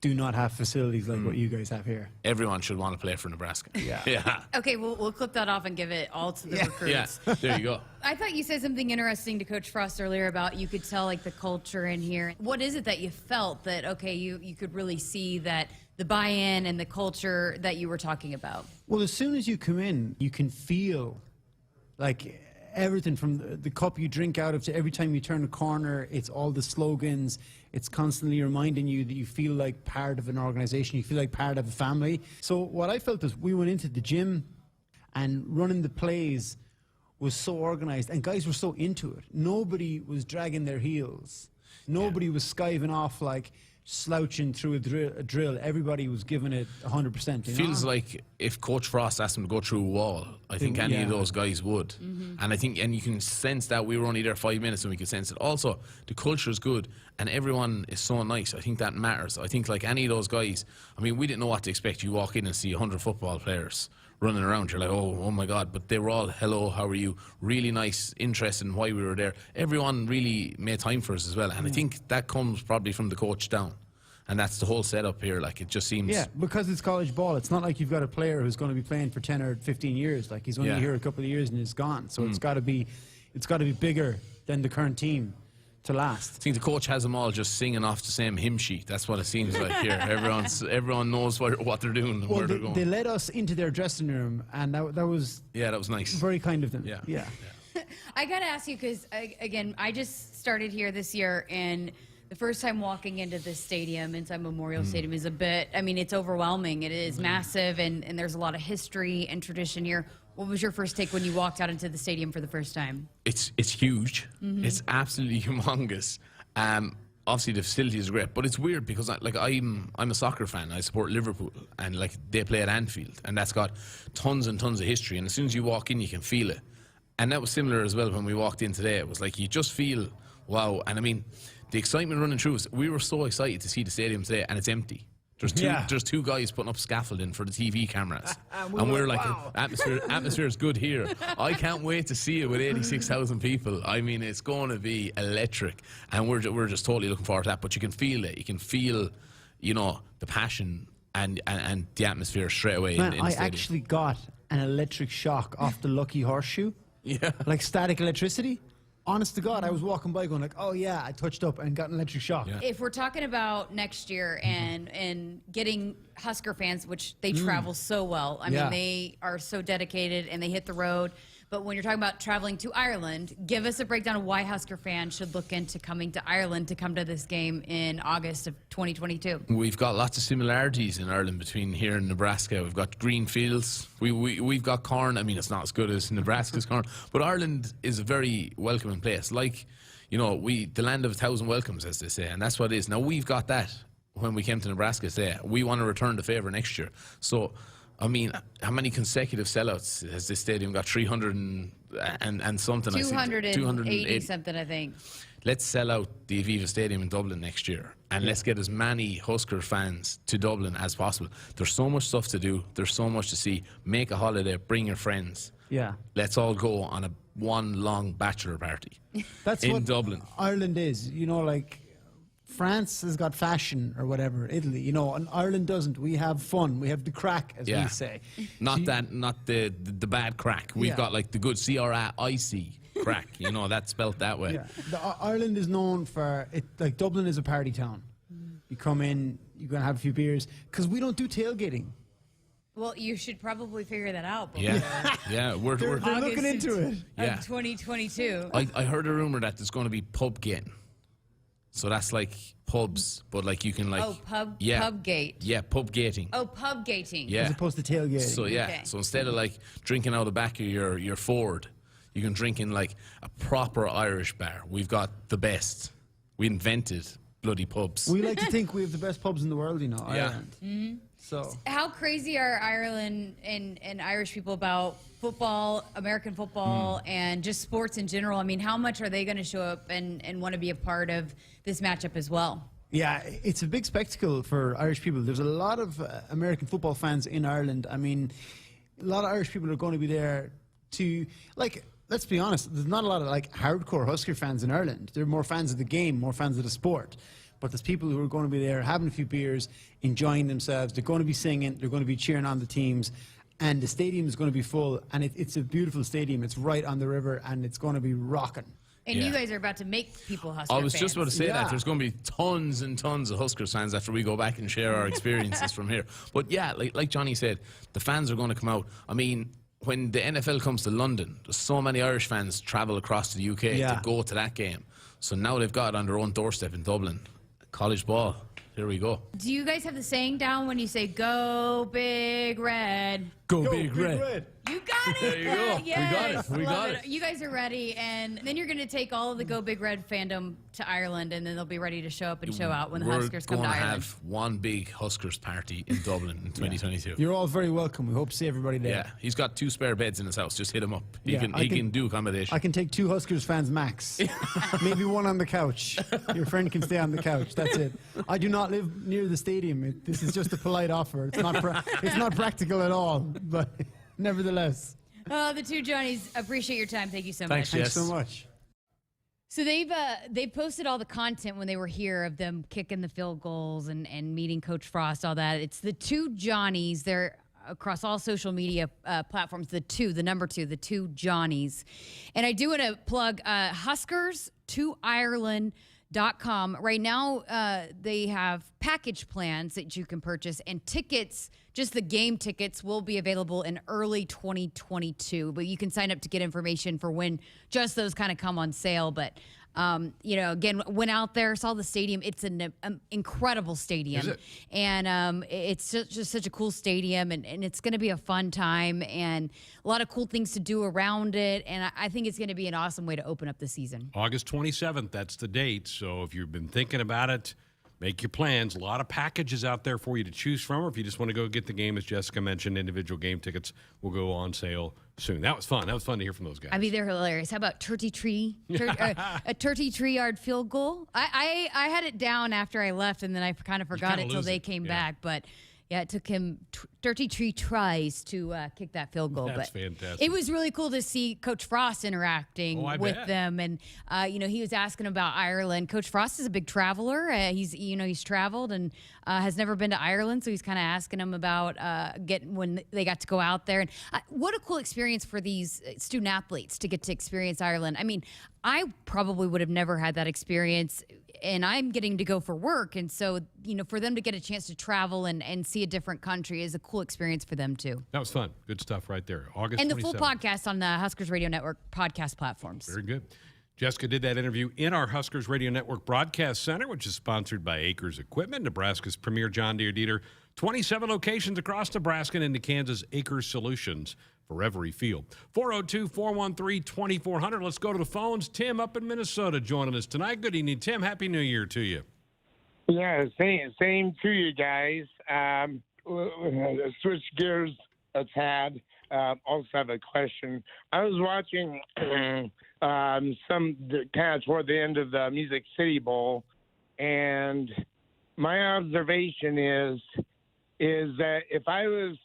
do not have facilities like what you guys have here. Everyone should want to play for Nebraska. Yeah. Okay, we'll clip that off and give it all to the recruits. Yeah, there you go. I thought you said something interesting to Coach Frost earlier about you could tell the culture in here. What is it that you felt that, you could really see that the buy-in and the culture that you were talking about? Well, as soon as you come in, you can feel everything from the cup you drink out of to every time you turn a corner. It's all the slogans. It's constantly reminding you that you feel like part of an organization. You feel like part of a family. So what I felt is we went into the gym and running the plays was so organized and guys were so into it. Nobody was dragging their heels. Nobody was skiving off slouching through a drill. Everybody was giving it 100%. Feels like if Coach Frost asked them to go through a wall, I think any of those guys would. And I think, and you can sense that. We were only there 5 minutes and we could sense it. Also, the culture is good and everyone is so nice. I think that matters. I think any of those guys, we didn't know what to expect. You walk in and see 100 football players running around. You're like, oh my God. But they were all, hello, how are you? Really nice, interested in why we were there. Everyone really made time for us as well. And I think that comes probably from the coach down. And that's the whole setup here. It just seems... Yeah, because it's college ball. It's not like you've got a player who's going to be playing for 10 or 15 years. He's only here a couple of years and is gone. So it's got to be bigger than the current team to last. I think the coach has them all just singing off the same hymn sheet. That's what it seems like here. Everyone knows what they're doing and where they're going. They led us into their dressing room, and that was... Yeah, that was nice. Very kind of them. Yeah. I got to ask you, because, again, I just started here this year, and... the first time walking into this stadium, inside Memorial Stadium, is a bit, it's overwhelming. It is massive, and there's a lot of history and tradition here. What was your first take when you walked out into the stadium for the first time? It's huge. It's absolutely humongous. Obviously, the facility is great, but it's weird because I'm a soccer fan. I support Liverpool, and they play at Anfield, and that's got tons and tons of history. And as soon as you walk in, you can feel it. And that was similar as well when we walked in today. It was you just feel, wow. And the excitement running through us, we were so excited to see the stadium today, and it's empty. There's two guys putting up scaffolding for the TV cameras, and we're like, wow. atmosphere is good here. I can't wait to see it with 86,000 people. I mean, it's going to be electric, and we're just totally looking forward to that. But you can feel it. You can feel, the passion and the atmosphere straight away. Man, in the I stadium. actually got an electric shock off the Lucky Horseshoe. Yeah. Like static electricity. Honest to God, I was walking by going like, oh yeah, I touched up and got an electric shock. Yeah. If we're talking about next year and getting Husker fans, which they travel so well, I mean, they are so dedicated and they hit the road. But when you're talking about traveling to Ireland, give us a breakdown of why Husker fans should look into coming to Ireland to come to this game in August of 2022. We've got lots of similarities in Ireland between here and Nebraska. We've got green fields. We've got corn. I mean, it's not as good as Nebraska's corn, but Ireland is a very welcoming place. Like, the land of 1,000 welcomes, as they say, and that's what it is. Now, we've got that when we came to Nebraska today. We want to return the favour next year. So, I mean, how many consecutive sellouts has this stadium got? 300 and something, I think. 280 something, I think. Let's sell out the Aviva Stadium in Dublin next year, and let's get as many Husker fans to Dublin as possible. There's so much stuff to do. There's so much to see. Make a holiday. Bring your friends. Yeah. Let's all go on one long bachelor party. That's in what Dublin. Ireland is. Like France has got fashion or whatever, Italy, and Ireland doesn't. We have fun. We have the crack, as we say. Not the bad crack. We've got like the good CRIC crack. That's spelt that way. Yeah. Ireland is known for it. Like Dublin is a party town. You come in, you're gonna have a few beers because we don't do tailgating. Well, you should probably figure that out. Yeah. We're looking into it. Yeah. 2022. I heard a rumor that there's going to be pub gating. So that's like pubs, but like you can pub gate. Yeah, pub gating. Oh, pub gating. Yeah. As opposed to tailgating. So Okay. So instead of like drinking out the back of your Ford, you can drink in like a proper Irish bar. We've got the best. We invented bloody pubs. We like to think we have the best pubs in the world, Ireland. Mm-hmm. So how crazy are Ireland and Irish people about football, American football, and just sports in general? I mean, how much are they going to show up and want to be a part of this matchup as well? Yeah, it's a big spectacle for Irish people. There's a lot of American football fans in Ireland. I mean, a lot of Irish people are going to be there to, let's be honest, there's not a lot of hardcore Husker fans in Ireland. They're more fans of the game, more fans of the sport. But there's people who are going to be there having a few beers, enjoying themselves. They're going to be singing. They're going to be cheering on the teams. And the stadium is going to be full. And it's a beautiful stadium. It's right on the river, and it's going to be rocking. And you guys are about to make people Husker I was fans. just about to say that. There's going to be tons and tons of Huskers fans after we go back and share our experiences from here. But yeah, like Johnny said, the fans are going to come out. I mean, when the NFL comes to London, there's so many Irish fans travel across to the UK to go to that game. So now they've got it on their own doorstep in Dublin. College ball. Here we go. Do you guys have the saying down when you say "Go Big Red"? Go Big Red. You got it. There you go. Yes. We got it. You guys are ready, and then you're going to take all of the Go Big Red fandom to Ireland, and then they'll be ready to show up and show out when the Huskers come to Ireland. We're going to have one big Huskers party in Dublin in 2022. You're all very welcome. We hope to see everybody there. Yeah, he's got 2 spare beds in his house. Just hit him up. He can do accommodation. I can take 2 Huskers fans max. Maybe one on the couch. Your friend can stay on the couch. That's it. I do not live near the stadium. This is just a polite offer. It's not practical at all. But nevertheless. Oh, the two Johnnies, appreciate your time. Thank you so much. Thanks so much. So they've posted all the content when they were here of them kicking the field goals and meeting Coach Frost, all that. It's the two Johnnies. They're across all social media platforms. The number 2, the two Johnnies. And I do want to plug Huskers to Ireland.com. Right now, they have package plans that you can purchase, and tickets, just the game tickets, will be available in early 2022. But you can sign up to get information for when just those kind of come on sale. But, again, went out there, saw the stadium. It's an incredible stadium. Is it? And it's just such a cool stadium, and it's going to be a fun time and a lot of cool things to do around it. And I think it's going to be an awesome way to open up the season. August 27th, that's the date. So if you've been thinking about it, make your plans. A lot of packages out there for you to choose from. Or if you just want to go get the game, as Jessica mentioned, individual game tickets will go on sale soon. That was fun. That was fun to hear from those guys. I mean, they're hilarious. How about a turkey tree yard field goal? I had it down after I left, and then I kind of forgot it till they came back. But yeah, it took him 33 tries to kick that field goal. That's but fantastic. It was really cool to see Coach Frost interacting with them, and he was asking about Ireland. Coach Frost is a big traveler. He's traveled and has never been to Ireland, so he's kind of asking them about when they got to go out there. And what a cool experience for these student athletes to get to experience Ireland. I mean, I probably would have never had that experience, and I'm getting to go for work. And so, for them to get a chance to travel and see a different country is a cool experience for them too. That was fun. Good stuff right there. August 27th. And the full podcast on the Huskers Radio Network podcast platforms. Very good. Jessica did that interview in our Huskers Radio Network Broadcast Center, which is sponsored by Acres Equipment, Nebraska's premier John Deere dealer. 27 locations across Nebraska and into Kansas. Acres Solutions for every field. 402-413-2400. Let's go to the phones. Tim up in Minnesota joining us tonight. Good evening, Tim. Happy New Year to you. Yeah, same to you guys. Switch gears a tad. Also have a question. I was watching some kind of toward the end of the Music City Bowl, and my observation is that if I was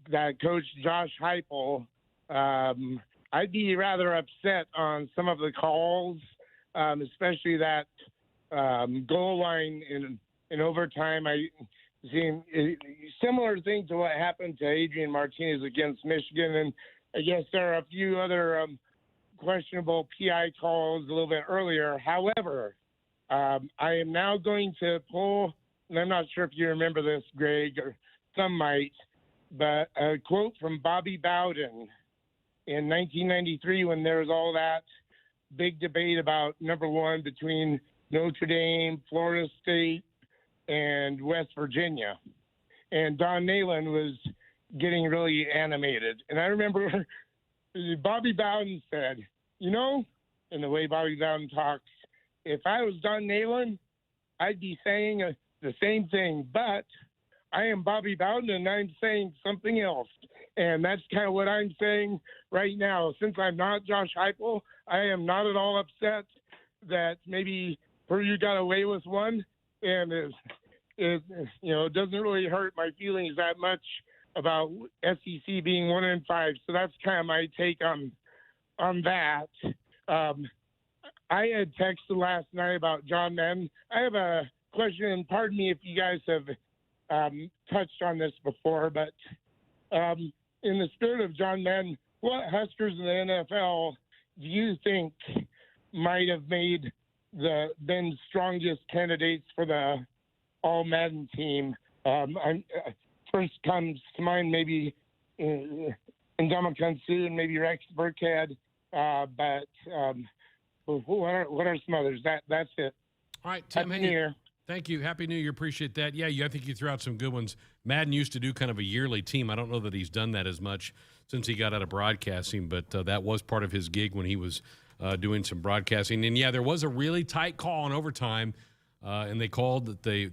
that Coach Josh Heupel, I'd be rather upset on some of the calls, especially that goal line in overtime. I seen a similar thing to what happened to Adrian Martinez against Michigan, and I guess there are a few other questionable PI calls a little bit earlier. However, I am now going to pull, and I'm not sure if you remember this, Greg, or some might, but a quote from Bobby Bowden in 1993 when there was all that big debate about, number one, between Notre Dame, Florida State, and West Virginia. And Don Nalen was getting really animated. And I remember Bobby Bowden said, and the way Bobby Bowden talks, if I was Don Nalen, I'd be saying the same thing, but I am Bobby Bowden and I'm saying something else. And that's kind of what I'm saying right now. Since I'm not Josh Heupel, I am not at all upset that maybe Purdue got away with one, and it doesn't really hurt my feelings that much about SEC being 1-5. So that's kind of my take on that. I had texted last night about John Madden. I have a question, and pardon me if you guys have touched on this before, but in the spirit of John Madden, what Huskers in the NFL do you think might have been strongest candidates for the All Madden team? First comes to mind maybe Ndamukong Suh and maybe Rex Burkhead, but what are some others? That's it. All right, Tim. Happy New Year. Thank you. Happy New Year. Appreciate that. Yeah, I think you threw out some good ones. Madden used to do kind of a yearly team. I don't know that he's done that as much since he got out of broadcasting, but that was part of his gig when he was doing some broadcasting. And, yeah, there was a really tight call in overtime, and they called that the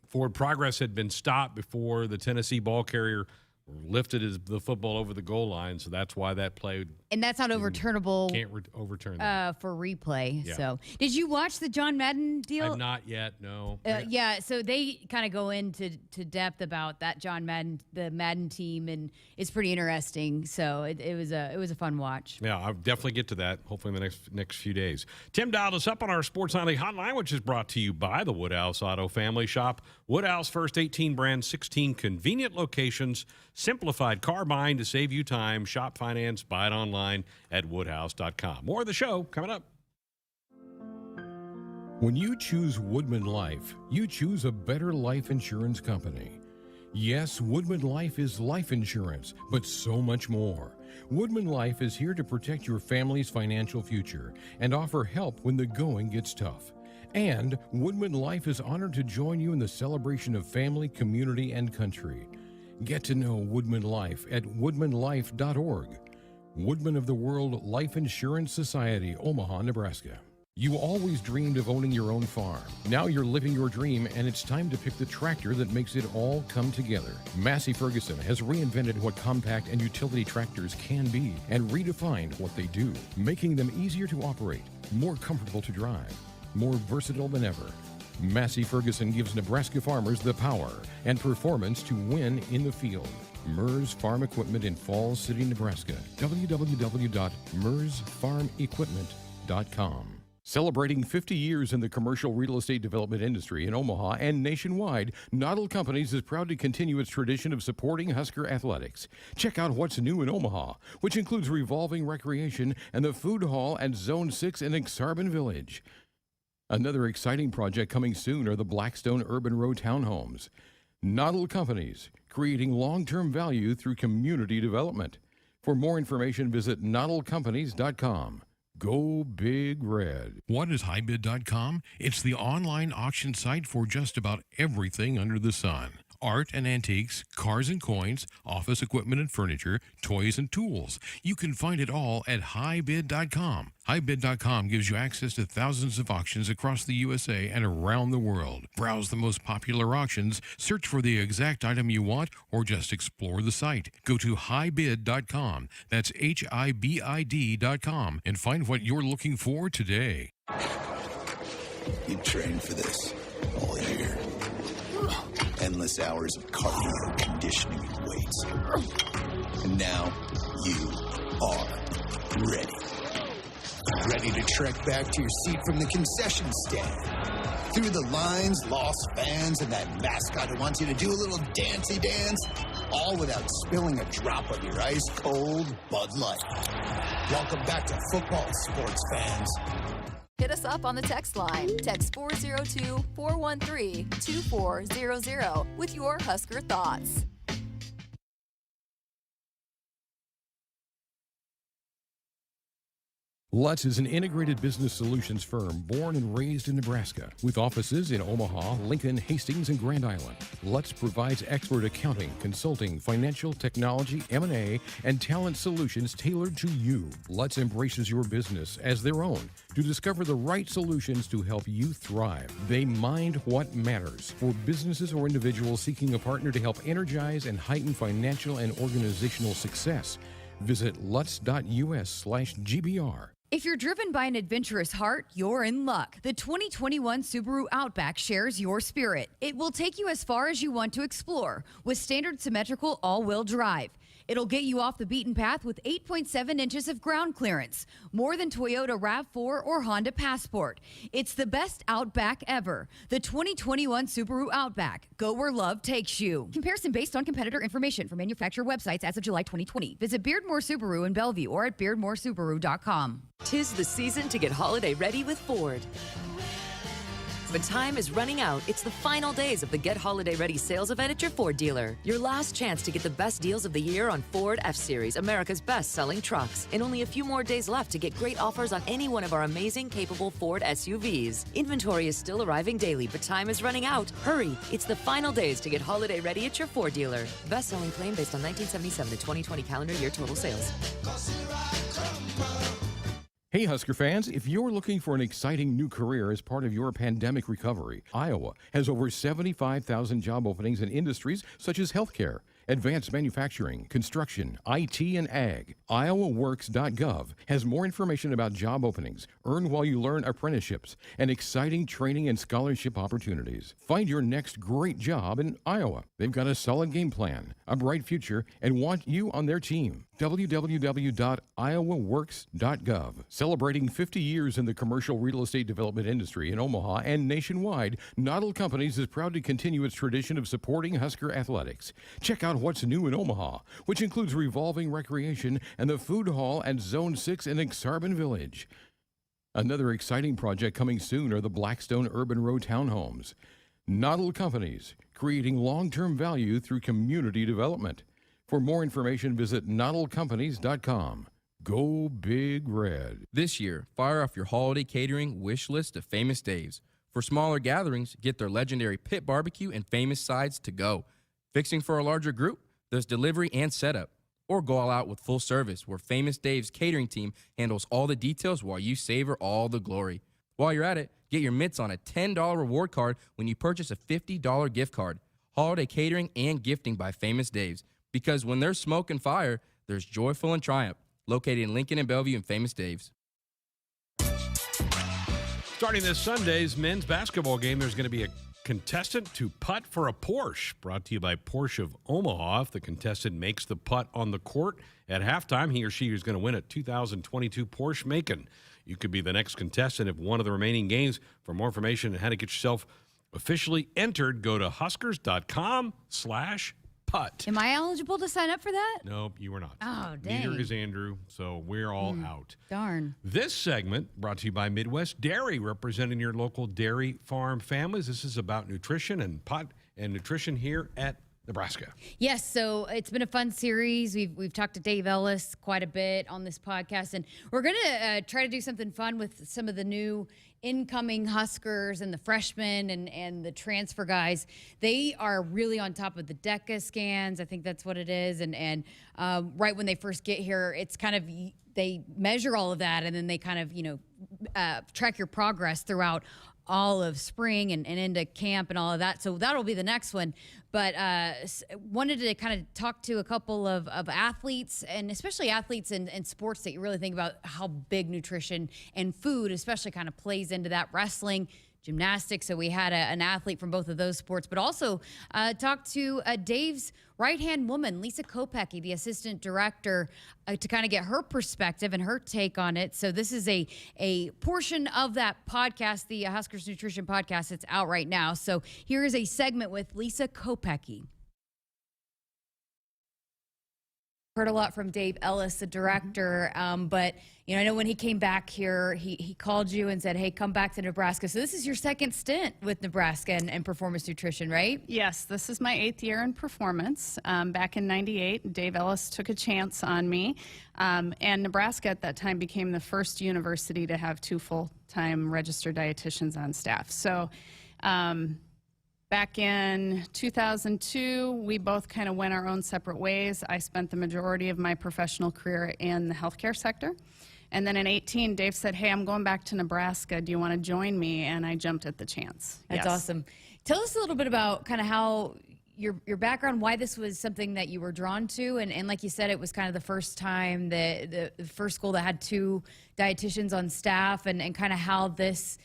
forward progress had been stopped before the Tennessee ball carrier lifted the football over the goal line, so that's why that play. And that's not overturnable. Can't overturn that. For replay. Yeah. So, did you watch the John Madden deal? I've not yet. No. Yeah. So they kind of go into depth about that the Madden team, and it's pretty interesting. So it was a fun watch. Yeah, I'll definitely get to that. Hopefully in the next few days. Tim dialed us up on our Sports Nightly hotline, which is brought to you by the Woodhouse Auto Family Shop. Woodhouse, first 18 brands, 16 convenient locations. Simplified car buying to save you time. Shop, finance, buy it online at woodhouse.com. More of the show coming up. When you choose Woodman Life, you choose a better life insurance company. Yes, Woodman Life is life insurance, but so much more. Woodman Life is here to protect your family's financial future and offer help when the going gets tough. And Woodman Life is honored to join you in the celebration of family, community, and country. Get to know Woodman Life at woodmanlife.org. Woodman of the World Life Insurance Society, Omaha, Nebraska. You always dreamed of owning your own farm. Now you're living your dream, and it's time to pick the tractor that makes it all come together. Massey Ferguson has reinvented what compact and utility tractors can be and redefined what they do, making them easier to operate, more comfortable to drive, more versatile than ever. Massey Ferguson gives Nebraska farmers the power and performance to win in the field. MERS Farm Equipment in Falls City, Nebraska. www.mersfarmequipment.com. Celebrating 50 years in the commercial real estate development industry in Omaha and nationwide, Noddle Companies is proud to continue its tradition of supporting Husker athletics. Check out what's new in Omaha, which includes revolving recreation and the food hall at Zone 6 in Exarban Village. Another exciting project coming soon are the Blackstone Urban Row townhomes. Noddle Companies, creating long-term value through community development. For more information, visit noddlecompanies.com. Go Big Red. What is highbid.com? It's the online auction site for just about everything under the sun. Art and antiques, cars and coins, office equipment and furniture, toys and tools. You can find it all at highbid.com. Highbid.com gives you access to thousands of auctions across the USA and around the world. Browse the most popular auctions, search for the exact item you want, or just explore the site. Go to highbid.com. That's HIBID.com and find what you're looking for today. You trained for this all year. Endless hours of cardio, conditioning, and weights. And now you are ready. Ready to trek back to your seat from the concession stand. Through the lines, lost fans, and that mascot who wants you to do a little dancey dance, all without spilling a drop of your ice-cold Bud Light. Welcome back to football, sports fans. Hit us up on the text line. Text 402-413-2400 with your Husker thoughts. Lutz is an integrated business solutions firm born and raised in Nebraska with offices in Omaha, Lincoln, Hastings, and Grand Island. Lutz provides expert accounting, consulting, financial, technology, M&A, and talent solutions tailored to you. Lutz embraces your business as their own to discover the right solutions to help you thrive. They mind what matters for businesses or individuals seeking a partner to help energize and heighten financial and organizational success. Visit lutz.us/GBR. If you're driven by an adventurous heart, you're in luck. The 2021 Subaru Outback shares your spirit. It will take you as far as you want to explore with standard symmetrical all-wheel drive. It'll get you off the beaten path with 8.7 inches of ground clearance, more than Toyota RAV4 or Honda Passport. It's the best Outback ever. The 2021 Subaru Outback. Go where love takes you. Comparison based on competitor information from manufacturer websites as of July 2020. Visit Beardmore Subaru in Bellevue or at beardmoresubaru.com. 'Tis the season to get holiday ready with Ford. But time is running out. It's the final days of the Get Holiday Ready sales event at your Ford dealer. Your last chance to get the best deals of the year on Ford F-Series, America's best-selling trucks. And only a few more days left to get great offers on any one of our amazing, capable Ford SUVs. Inventory is still arriving daily, but time is running out. Hurry. It's the final days to get holiday ready at your Ford dealer. Best-selling claim based on 1977 to 2020 calendar year total sales. Hey, Husker fans, if you're looking for an exciting new career as part of your pandemic recovery, Iowa has over 75,000 job openings in industries such as healthcare, advanced manufacturing, construction, IT, and ag. IowaWorks.gov has more information about job openings, earn while you learn apprenticeships, and exciting training and scholarship opportunities. Find your next great job in Iowa. They've got a solid game plan, a bright future, and want you on their team. www.iowaworks.gov. Celebrating 50 years in the commercial real estate development industry in Omaha and nationwide, Noddle Companies is proud to continue its tradition of supporting Husker athletics. Check out what's new in Omaha, which includes revolving recreation and the food hall at Zone 6 in Exarban Village. Another exciting project coming soon are the Blackstone Urban Row townhomes. Noddle Companies, creating long-term value through community development. For more information, visit noddlecompanies.com. Go Big Red. This year, fire off your holiday catering wish list of Famous Dave's. For smaller gatherings, get their legendary pit barbecue and famous sides to go. Fixing for a larger group? There's delivery and setup. Or go all out with full service, where Famous Dave's catering team handles all the details while you savor all the glory. While you're at it, get your mitts on a $10 reward card when you purchase a $50 gift card. Holiday catering and gifting by Famous Dave's. Because when there's smoke and fire, there's Joyful and Triumph. Located in Lincoln and Bellevue and Famous Dave's. Starting this Sunday's men's basketball game, there's going to be a contestant to putt for a Porsche. Brought to you by Porsche of Omaha. If the contestant makes the putt on the court at halftime, he or she is going to win a 2022 Porsche Macan. You could be the next contestant of one of the remaining games. For more information on how to get yourself officially entered, go to huskers.com/putt. Am I eligible to sign up for that? Nope, you are not. Oh, dang. Neither is Andrew, so we're all out. Darn. This segment brought to you by Midwest Dairy, representing your local dairy farm families. This is about nutrition and pot and nutrition here at Nebraska. Yes, so it's been a fun series. We've talked to Dave Ellis quite a bit on this podcast, and we're going to try to do something fun with some of the new incoming Huskers and the freshmen and the transfer guys. They are really on top of the DECA scans. I think that's what it is. And right when they first get here, it's kind of they measure all of that, and then they kind of track your progress throughout all of spring and into camp and all of that. So that'll be the next one. But wanted to kind of talk to a couple of athletes, and especially athletes in sports that you really think about how big nutrition and food especially kind of plays into that. Wrestling, gymnastics. So we had an athlete from both of those sports, but also talked to Dave's right-hand woman, Lisa Kopecky, the assistant director, to kind of get her perspective and her take on it. So this is a portion of that podcast, the Huskers Nutrition Podcast. It's out right now. So here is a segment with Lisa Kopecky. Heard a lot from Dave Ellis, the director, but I know when he came back here, he called you and said, hey, come back to Nebraska. So this is your second stint with Nebraska and performance nutrition, right? Yes, this is my 8th year in performance. Back in '98, Dave Ellis took a chance on me, and Nebraska at that time became the first university to have 2 full-time registered dietitians on staff. So back in 2002, we both kind of went our own separate ways. I spent the majority of my professional career in the healthcare sector. And then in 2018, Dave said, hey, I'm going back to Nebraska. Do you want to join me? And I jumped at the chance. That's awesome. Tell us a little bit about kind of how your background, why this was something that you were drawn to. And like you said, it was kind of the first time, the first school that had 2 dietitians on staff, and kind of how this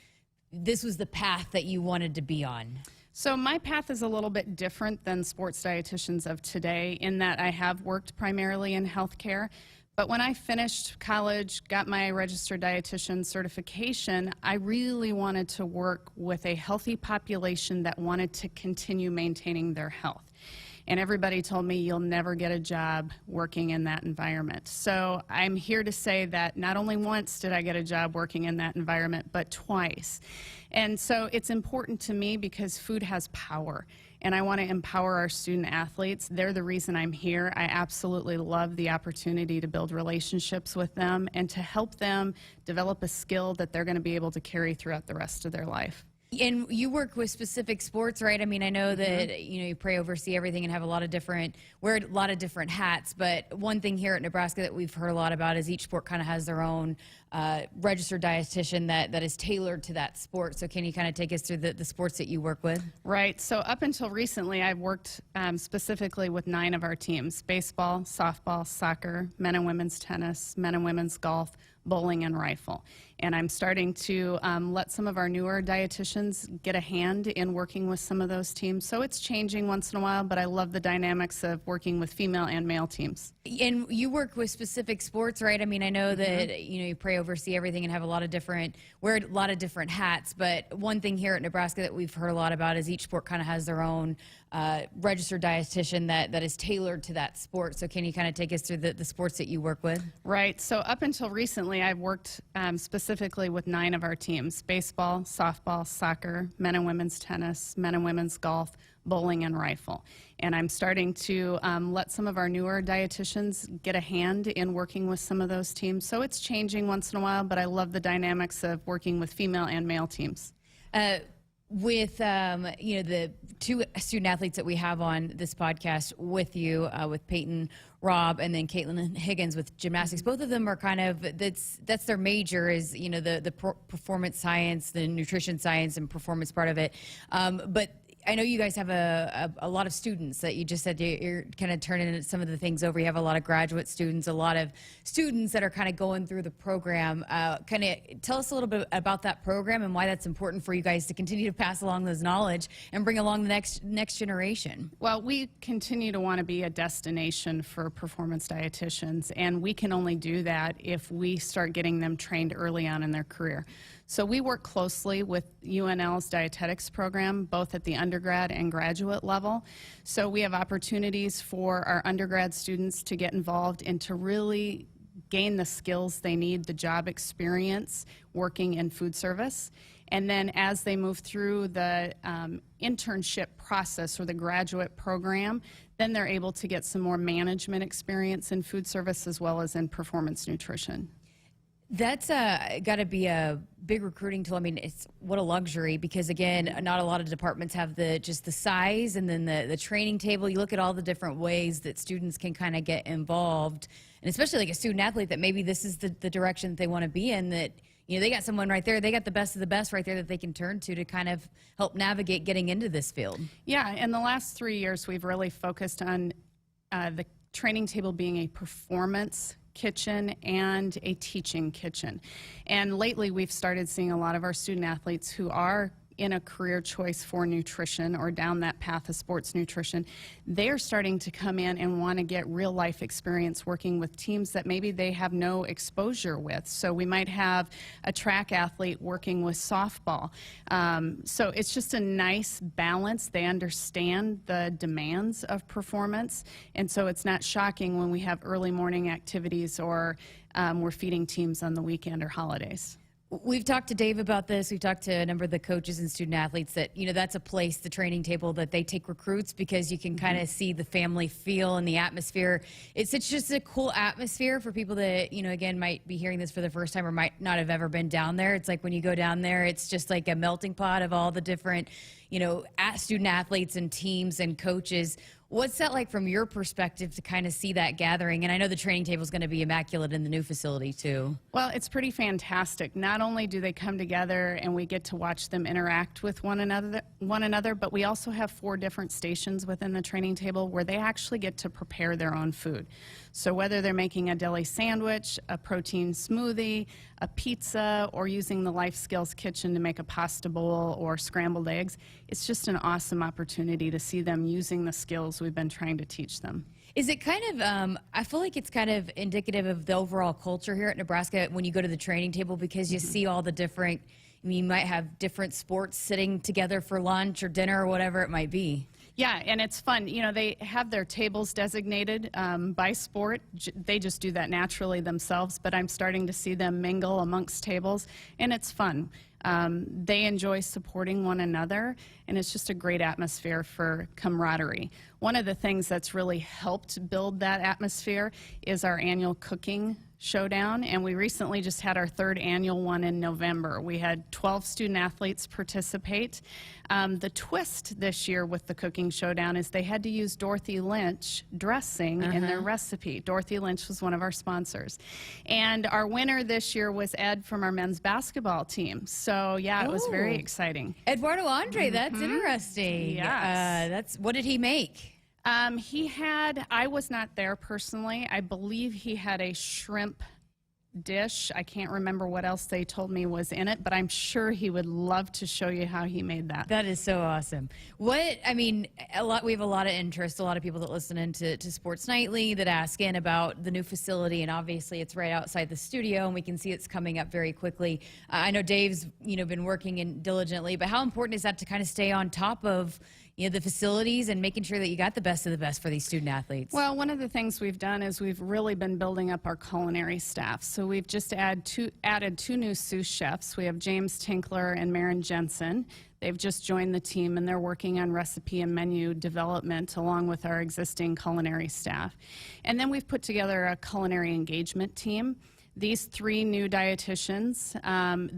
was the path that you wanted to be on. So my path is a little bit different than sports dietitians of today in that I have worked primarily in healthcare. But when I finished college, got my registered dietitian certification, I really wanted to work with a healthy population that wanted to continue maintaining their health. And everybody told me you'll never get a job working in that environment. So I'm here to say that not only once did I get a job working in that environment, but twice. And so it's important to me because food has power. And I want to empower our student athletes. They're the reason I'm here. I absolutely love the opportunity to build relationships with them and to help them develop a skill that they're going to be able to carry throughout the rest of their life. And you work with specific sports, right? I mean, I know that, you pray, oversee everything and have wear a lot of different hats. But one thing here at Nebraska that we've heard a lot about is each sport kind of has their own registered dietitian that is tailored to that sport. So can you kind of take us through the sports that you work with? Right. So up until recently, I've worked specifically with 9 of our teams: baseball, softball, soccer, men and women's tennis, men and women's golf, bowling, and rifle. And I'm starting to let some of our newer dietitians get a hand in working with some of those teams. So it's changing once in a while, but I love the dynamics of working with female and male teams. And you work with specific sports, right? I mean, I know that, you pray, oversee everything and have wear a lot of different hats. But one thing here at Nebraska that we've heard a lot about is each sport kind of has their own registered dietitian that is tailored to that sport. So can you kind of take us through the sports that you work with? Right. So up until recently, I've worked specifically with 9 of our teams: baseball, softball, soccer, men and women's tennis, men and women's golf, bowling, and rifle. And I'm starting to let some of our newer dietitians get a hand in working with some of those teams. So it's changing once in a while, but I love the dynamics of working with female and male teams. with the two student athletes that we have on this podcast with you, with Peyton Robb and then Caitlin Higgins with gymnastics, both of them are kind of that's their major is the performance science, the nutrition science, and performance part of it. But I know you guys have a lot of students that you just said you're kind of turning some of the things over. You have a lot of graduate students, a lot of students that are kind of going through the program. Kind of tell us a little bit about that program and why that's important for you guys to continue to pass along this knowledge and bring along the next generation. Well, we continue to want to be a destination for performance dietitians, and we can only do that if we start getting them trained early on in their career. So we work closely with UNL's dietetics program, both at the undergrad and graduate level. So we have opportunities for our undergrad students to get involved and to really gain the skills they need, the job experience working in food service. And then as they move through the internship process or the graduate program, then they're able to get some more management experience in food service as well as in performance nutrition. That's got to be a big recruiting tool. I mean, it's what a luxury because, again, not a lot of departments have just the size and then the training table. You look at all the different ways that students can kind of get involved, and especially like a student athlete that maybe this is the direction that they want to be in, that they got someone right there. They got the best of the best right there that they can turn to kind of help navigate getting into this field. Yeah, in the last 3 years, we've really focused on the training table being a performance kitchen and a teaching kitchen. And lately we've started seeing a lot of our student athletes who are in a career choice for nutrition or down that path of sports nutrition, they're starting to come in and want to get real life experience working with teams that maybe they have no exposure with. So we might have a track athlete working with softball. So it's just a nice balance. They understand the demands of performance, and so it's not shocking when we have early morning activities or we're feeding teams on the weekend or holidays. We've talked to Dave about this. We've talked to a number of the coaches and student athletes that, that's a place, the training table, that they take recruits because you can kind of see the family feel and the atmosphere. It's just a cool atmosphere for people that, again, might be hearing this for the first time or might not have ever been down there. It's like when you go down there, it's just like a melting pot of all the different, student athletes and teams and coaches. What's that like from your perspective to kind of see that gathering? And I know the training table is going to be immaculate in the new facility too. Well, it's pretty fantastic. Not only do they come together and we get to watch them interact with one another, but we also have 4 different stations within the training table where they actually get to prepare their own food. So whether they're making a deli sandwich, a protein smoothie, a pizza, or using the Life Skills Kitchen to make a pasta bowl or scrambled eggs, it's just an awesome opportunity to see them using the skills we've been trying to teach them. Is it kind of, I feel like it's kind of indicative of the overall culture here at Nebraska when you go to the training table because you see all the different, you might have different sports sitting together for lunch or dinner or whatever it might be. Yeah, and it's fun. They have their tables designated by sport. They just do that naturally themselves, but I'm starting to see them mingle amongst tables, and it's fun. They enjoy supporting one another, and it's just a great atmosphere for camaraderie. One of the things that's really helped build that atmosphere is our annual cooking showdown, and we recently just had our 3rd annual one in November. We had 12 student athletes participate. The twist this year with the cooking showdown is they had to use Dorothy Lynch dressing in their recipe. Dorothy Lynch was one of our sponsors. And our winner this year was Ed from our men's basketball team. So yeah, it was very exciting. Eduardo Andre, that's interesting. Yes. What did he make? He had, I was not there personally, I believe he had a shrimp dish. I can't remember what else they told me was in it, but I'm sure he would love to show you how he made that. That is so awesome. We have a lot of interest, a lot of people that listen into Sports Nightly that ask in about the new facility, and obviously it's right outside the studio, and we can see it's coming up very quickly. I know Dave's, been working in diligently, but how important is that to kind of stay on top of the facilities and making sure that you got the best of the best for these student athletes? Well, one of the things we've done is we've really been building up our culinary staff. So we've just added 2 new sous chefs. We have James Tinkler and Maren Jensen. They've just joined the team, and they're working on recipe and menu development along with our existing culinary staff. And then we've put together a culinary engagement team. These 3 new dietitians,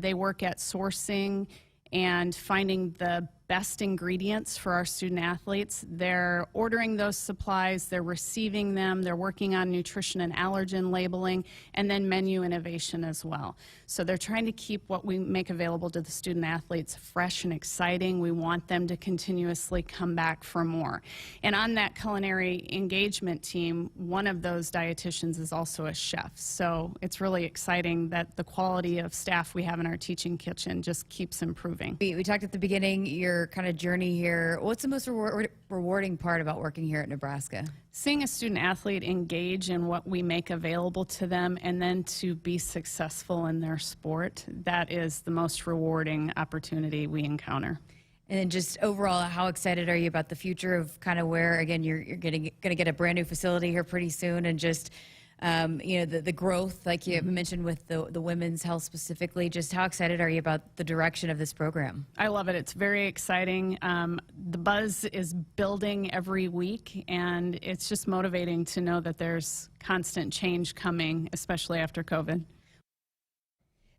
they work at sourcing and finding the best ingredients for our student athletes. They're ordering those supplies, they're receiving them, they're working on nutrition and allergen labeling, and then menu innovation as well. So they're trying to keep what we make available to the student athletes fresh and exciting. We want them to continuously come back for more. And on that culinary engagement team, one of those dietitians is also a chef. So it's really exciting that the quality of staff we have in our teaching kitchen just keeps improving. We talked at the beginning, your kind of journey here. What's the most rewarding part about working here at Nebraska? Seeing a student athlete engage in what we make available to them and then to be successful in their sport, that is the most rewarding opportunity we encounter. And then just overall, how excited are you about the future of kind of where, again, you're going to get a brand new facility here pretty soon, and just the growth, like you mentioned with the women's health specifically, just how excited are you about the direction of this program? I love it. It's very exciting. The buzz is building every week, and it's just motivating to know that there's constant change coming, especially after COVID.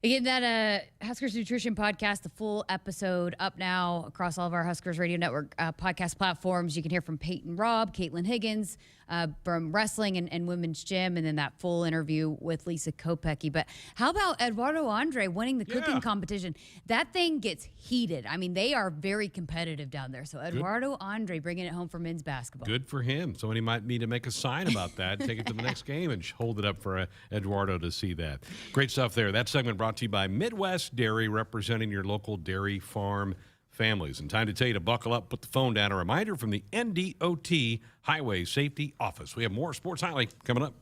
Again, that Huskers Nutrition Podcast, the full episode up now across all of our Huskers Radio Network podcast platforms. You can hear from Peyton Robb, Caitlin Higgins from Wrestling and Women's Gym, and then that full interview with Lisa Kopecky. But how about Eduardo Andre winning the cooking competition? That thing gets heated. I mean, they are very competitive down there. So Eduardo Andre bringing it home for men's basketball. Good for him. Somebody might need to make a sign about that, take it to the next game, and hold it up for Eduardo to see that. Great stuff there. That segment brought to you by Midwest Dairy, representing your local dairy farm families. And time to tell you to buckle up, put the phone down. A reminder from the NDOT Highway Safety Office. We have more Sports Highlight coming up.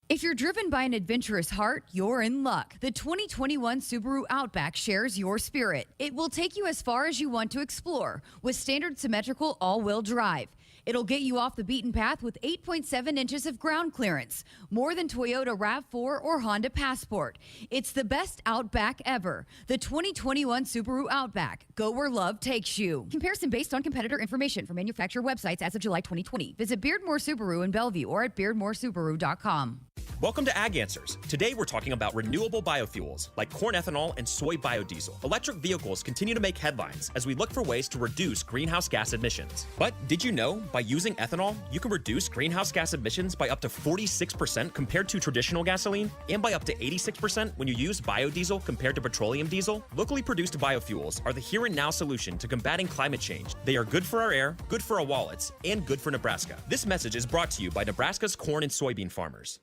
If you're driven by an adventurous heart, you're in luck. The 2021 Subaru Outback shares your spirit. It will take you as far as you want to explore with standard symmetrical all-wheel drive. It'll get you off the beaten path with 8.7 inches of ground clearance, more than Toyota RAV4 or Honda Passport. It's the best Outback ever. The 2021 Subaru Outback. Go where love takes you. Comparison based on competitor information from manufacturer websites as of July 2020. Visit Beardmore Subaru in Bellevue or at beardmoresubaru.com. Welcome to Ag Answers. Today we're talking about renewable biofuels like corn ethanol and soy biodiesel. Electric vehicles continue to make headlines as we look for ways to reduce greenhouse gas emissions. But did you know by using ethanol, you can reduce greenhouse gas emissions by up to 46% compared to traditional gasoline, and by up to 86% when you use biodiesel compared to petroleum diesel? Locally produced biofuels are the here and now solution to combating climate change. They are good for our air, good for our wallets, and good for Nebraska. This message is brought to you by Nebraska's corn and soybean farmers.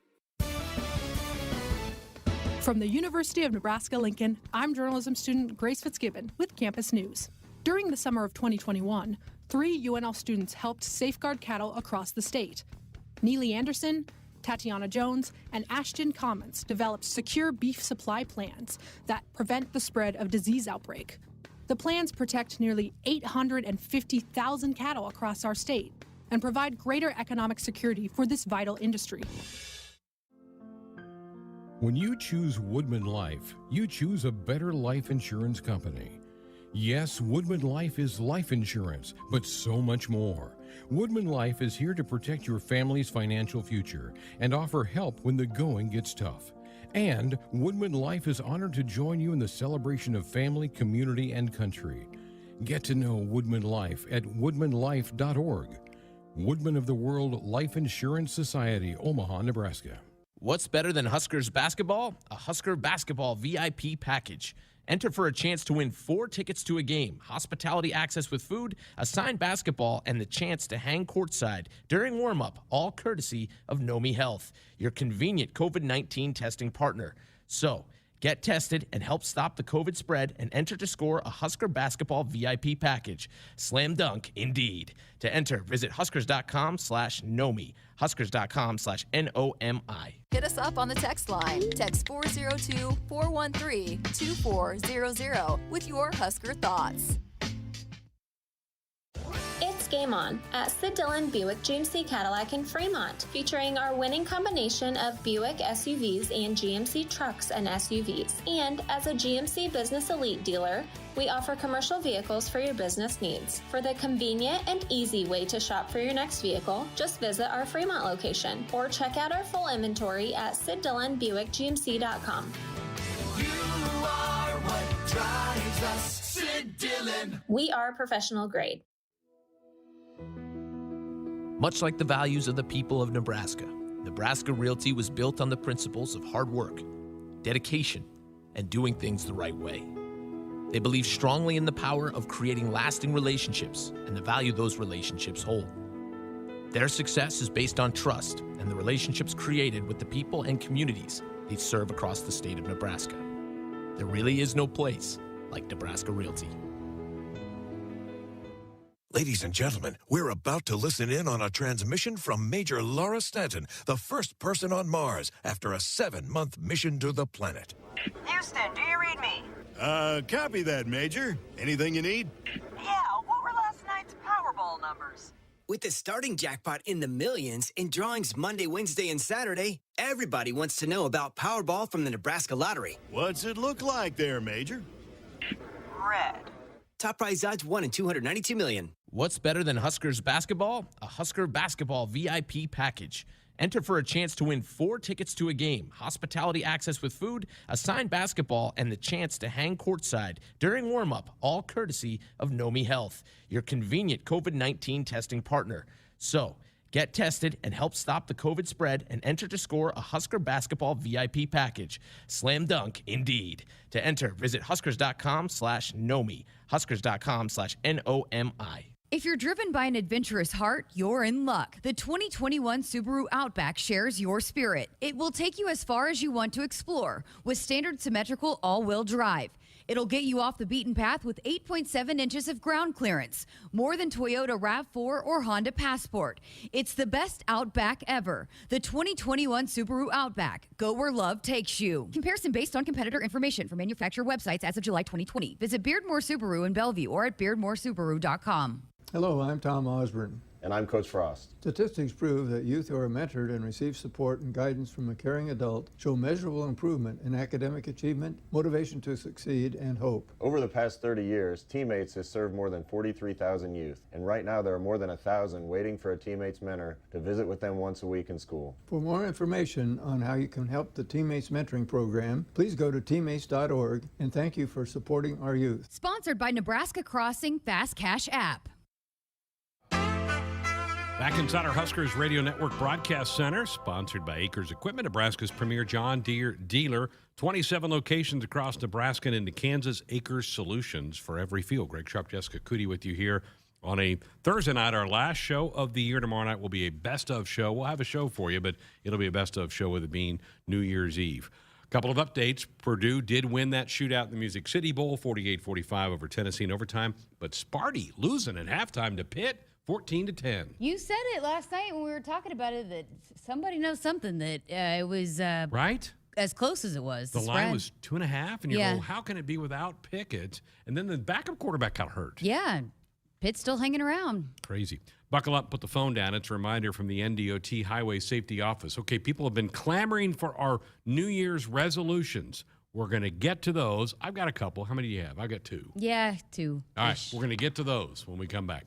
From the University of Nebraska-Lincoln, I'm journalism student Grace Fitzgibbon with Campus News. During the summer of 2021, 3 UNL students helped safeguard cattle across the state. Neely Anderson, Tatiana Jones, and Ashton Commons developed secure beef supply plans that prevent the spread of disease outbreak. The plans protect nearly 850,000 cattle across our state and provide greater economic security for this vital industry. When you choose Woodman Life, you choose a better life insurance company. Yes, Woodman Life is life insurance, but so much more. Woodman Life is here to protect your family's financial future and offer help when the going gets tough. And Woodman Life is honored to join you in the celebration of family, community, and country. Get to know Woodman Life at woodmanlife.org. Woodman of the World Life Insurance Society, Omaha, Nebraska. What's better than Huskers basketball? A Husker basketball VIP package. Enter for a chance to win 4 tickets to a game, hospitality access with food, a signed basketball, and the chance to hang courtside during warm-up, all courtesy of Nomi Health, your convenient COVID-19 testing partner. So, get tested and help stop the COVID spread and enter to score a Husker basketball VIP package. Slam dunk, indeed. To enter, visit huskers.com/Nomi, huskers.com/NOMI. Hit us up on the text line. Text 402-413-2400 with your Husker thoughts. It's Game On at Sid Dillon Buick GMC Cadillac in Fremont, featuring our winning combination of Buick SUVs and GMC trucks and SUVs. And as a GMC Business Elite dealer, we offer commercial vehicles for your business needs. For the convenient and easy way to shop for your next vehicle, just visit our Fremont location or check out our full inventory at SidDillonBuickGMC.com. You are what drives us, Sid Sid Dillon. We are professional grade. Much like the values of the people of Nebraska, Nebraska Realty was built on the principles of hard work, dedication, and doing things the right way. They believe strongly in the power of creating lasting relationships and the value those relationships hold. Their success is based on trust and the relationships created with the people and communities they serve across the state of Nebraska. There really is no place like Nebraska Realty. Ladies and gentlemen, we're about to listen in on a transmission from Major Laura Stanton, the first person on Mars after a 7-month mission to the planet. Houston, do you read me? Copy that, Major. Anything you need? Yeah, what were last night's Powerball numbers? With the starting jackpot in the millions and drawings Monday, Wednesday, and Saturday, everybody wants to know about Powerball from the Nebraska Lottery. What's it look like there, Major? Red. Top prize odds 1 in 292 million. What's better than Huskers basketball? A Husker basketball VIP package. Enter for a chance to win 4 tickets to a game, hospitality access with food, a signed basketball, and the chance to hang courtside during warm-up, all courtesy of Nomi Health, your convenient COVID-19 testing partner. So, get tested and help stop the COVID spread and enter to score a Husker basketball VIP package. Slam dunk, indeed. To enter, visit huskers.com/Nomi, huskers.com/NOMI. If you're driven by an adventurous heart, you're in luck. The 2021 Subaru Outback shares your spirit. It will take you as far as you want to explore with standard symmetrical all-wheel drive. It'll get you off the beaten path with 8.7 inches of ground clearance, more than Toyota RAV4 or Honda Passport. It's the best Outback ever. The 2021 Subaru Outback. Go where love takes you. Comparison based on competitor information from manufacturer websites as of July 2020. Visit Beardmore Subaru in Bellevue or at beardmoresubaru.com. Hello, I'm Tom Osborne. And I'm Coach Frost. Statistics prove that youth who are mentored and receive support and guidance from a caring adult show measurable improvement in academic achievement, motivation to succeed, and hope. Over the past 30 years, Teammates has served more than 43,000 youth, and right now there are more than 1,000 waiting for a Teammates mentor to visit with them once a week in school. For more information on how you can help the Teammates Mentoring Program, please go to teammates.org, and thank you for supporting our youth. Sponsored by Nebraska Crossing Fast Cash app. Back inside our Huskers Radio Network Broadcast Center, sponsored by Acres Equipment, Nebraska's premier John Deere dealer. 27 locations across Nebraska and into Kansas. Acres Solutions for every field. Greg Sharpe Jessica Coody with you here on a Thursday night, our last show of the year. Tomorrow night will be a best-of show. We'll have a show for you, but it'll be a best-of show with it being New Year's Eve. A couple of updates. Purdue did win that shootout in the Music City Bowl, 48-45 over Tennessee in overtime, but Sparty losing at halftime to Pitt, 14-10. You said it last night when we were talking about it that somebody knows something that it was right as close as it was. The line was 2.5, and you're Yeah. going, how can it be without Pickett? And then the backup quarterback got hurt. Yeah, Pitt's still hanging around. Crazy. Buckle up, put the phone down. It's a reminder from the NDOT Highway Safety Office. Okay, people have been clamoring for our New Year's resolutions. We're going to get to those. I've got a couple. How many do you have? I've got 2. Yeah, 2. All right, we're going to get to those when we come back.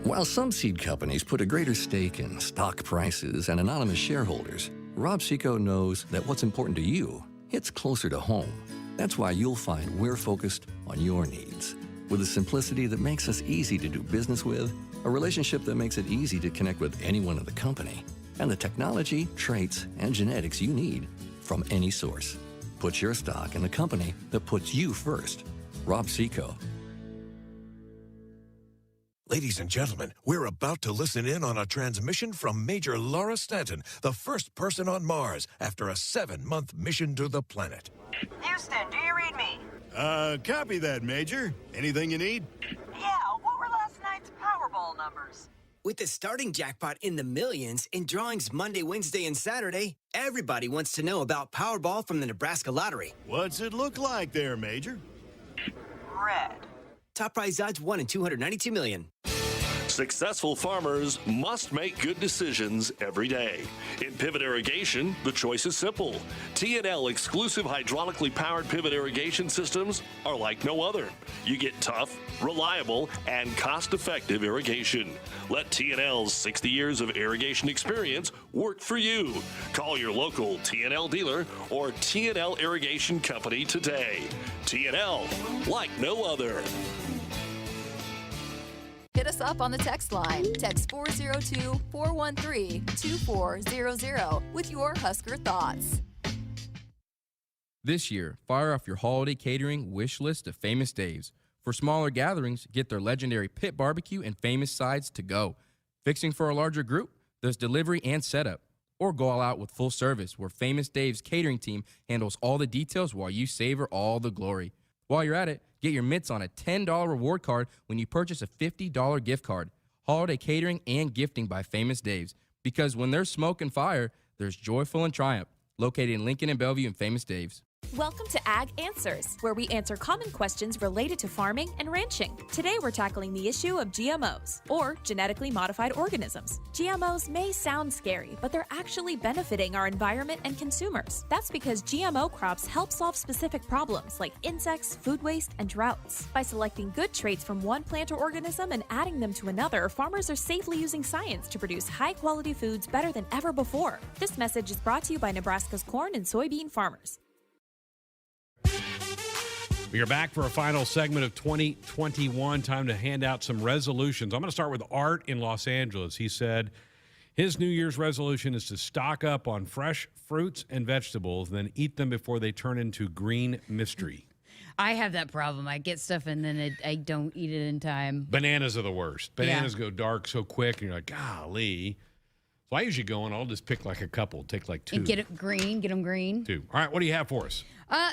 While some seed companies put a greater stake in stock prices and anonymous shareholders, Rob Seco knows that what's important to you hits closer to home. That's why you'll find we're focused on your needs. With a simplicity that makes us easy to do business with, a relationship that makes it easy to connect with anyone in the company, and the technology, traits, and genetics you need from any source. Put your stock in the company that puts you first. Rob Seco. Ladies and gentlemen, we're about to listen in on a transmission from Major Laura Stanton, the first person on Mars after a 7-month mission to the planet. Houston, do you read me? Copy that, Major. Anything you need? Yeah, what were last night's Powerball numbers? With the starting jackpot in the millions and drawings Monday, Wednesday, and Saturday, everybody wants to know about Powerball from the Nebraska Lottery. What's it look like there, Major? Red. Top prize odds 1 in 292 million. Successful farmers must make good decisions every day. In pivot irrigation, the choice is simple. T&L exclusive hydraulically powered pivot irrigation systems are like no other. You get tough, reliable, and cost-effective irrigation. Let T&L's 60 years of irrigation experience work for you. Call your local T&L dealer or T&L Irrigation Company today. T&L, like no other. Hit us up on the text line. Text 402-413-2400 with your Husker thoughts. This year, fire off your holiday catering wish list of Famous Dave's. For smaller gatherings, get their legendary pit barbecue and famous sides to go. Fixing for a larger group? There's delivery and setup. Or go all out with full service, where Famous Dave's catering team handles all the details while you savor all the glory. While you're at it, get your mitts on a $10 reward card when you purchase a $50 gift card. Holiday catering and gifting by Famous Dave's. Because when there's smoke and fire, there's joyful and triumph. Located in Lincoln and Bellevue and Famous Dave's. Welcome to Ag Answers, where we answer common questions related to farming and ranching. Today we're tackling the issue of GMOs, or genetically modified organisms. GMOs may sound scary, but they're actually benefiting our environment and consumers. That's because GMO crops help solve specific problems like insects, food waste, and droughts. By selecting good traits from one plant or organism and adding them to another, farmers are safely using science to produce high-quality foods better than ever before. This message is brought to you by Nebraska's corn and soybean farmers. We are back for a final segment of 2021. Time to hand out some resolutions. I'm going to start with Art in Los Angeles. He said his New Year's resolution is to stock up on fresh fruits and vegetables, then eat them before they turn into green mystery. I have that problem. I get stuff and then I don't eat it in time. Bananas are the worst. Bananas go dark so quick, and you're like, golly. So I usually go and I'll just pick like a couple, take like two. And get them green. Two. All right, what do you have for us?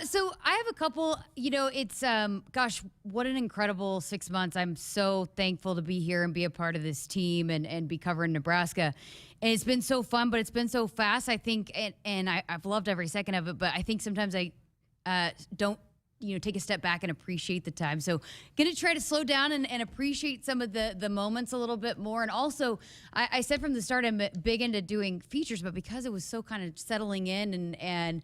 So I have a couple, it's, gosh, what an incredible 6 months. I'm so thankful to be here and be a part of this team and be covering Nebraska. And it's been so fun, but it's been so fast, I think, and I've loved every second of it, but I think sometimes I don't, take a step back and appreciate the time. So going to try to slow down and appreciate some of the moments a little bit more. And also, I said from the start, I'm big into doing features, but because it was so kind of settling in and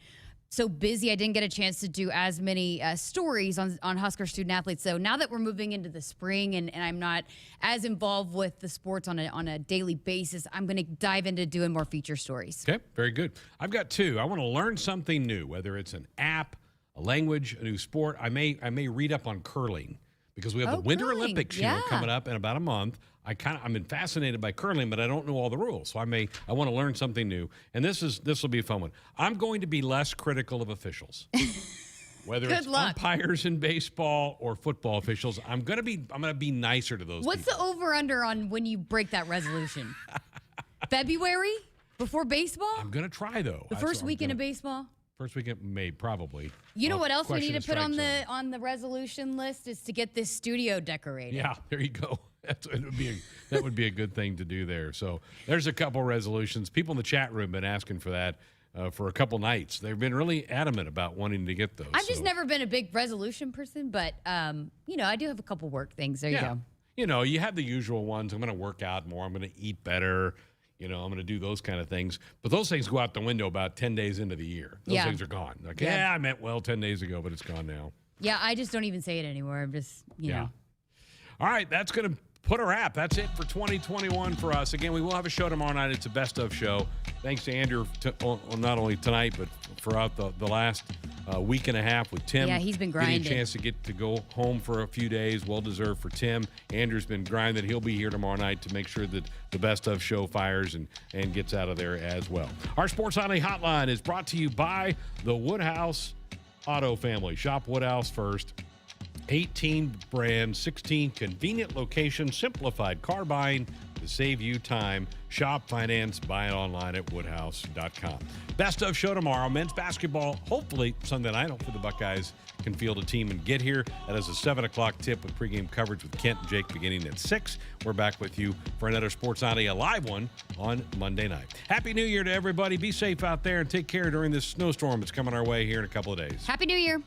so busy, I didn't get a chance to do as many stories on Husker student athletes. So now that we're moving into the spring and I'm not as involved with the sports on a daily basis, I'm going to dive into doing more feature stories. Okay, very good. I've got two. I want to learn something new, whether it's an app, a language, a new sport. I may read up on curling because we have the Winter Olympics coming up in about a month. I've been fascinated by curling, but I don't know all the rules. So I want to learn something new. And this will be a fun one. I'm going to be less critical of officials. Whether it's umpires in baseball or football officials, I'm going to be nicer to those What's people. the over-under on when you break that resolution? February? Before baseball? I'm going to try, though. The first weekend of baseball? First weekend, May, probably. You know what else we need to put on the resolution list is to get this studio decorated. Yeah, there you go. That would be a good thing to do there. So there's a couple resolutions. People in the chat room have been asking for that for a couple nights. They've been really adamant about wanting to get those. I've just never been a big resolution person, but I do have a couple work things. There you go. You have the usual ones. I'm going to work out more. I'm going to eat better. I'm going to do those kind of things. But those things go out the window about 10 days into the year. Those things are gone. Like, I meant 10 days ago, but it's gone now. Yeah, I just don't even say it anymore. I'm just, know. All right, that's going to put a wrap. That's it for 2021 for us. Again, we will have a show tomorrow night. It's a best of show. Thanks to Andrew, not only tonight, but throughout the last week and a half with Tim. Yeah, he's been grinding. Getting a chance to go home for a few days. Well-deserved for Tim. Andrew's been grinding. He'll be here tomorrow night to make sure that the best of show fires and gets out of there as well. Our Sports Only Hotline is brought to you by the Woodhouse Auto Family. Shop Woodhouse first. 18 brands, 16 convenient locations, simplified car buying to save you time. Shop, finance, buy it online at woodhouse.com. Best of show tomorrow. Men's basketball, hopefully Sunday night. Hopefully the Buckeyes can field a team and get here. That is a 7 o'clock tip with pregame coverage with Kent and Jake beginning at 6. We're back with you for another Sports Odyssey, a live one on Monday night. Happy New Year to everybody. Be safe out there and take care during this snowstorm that's coming our way here in a couple of days. Happy New Year.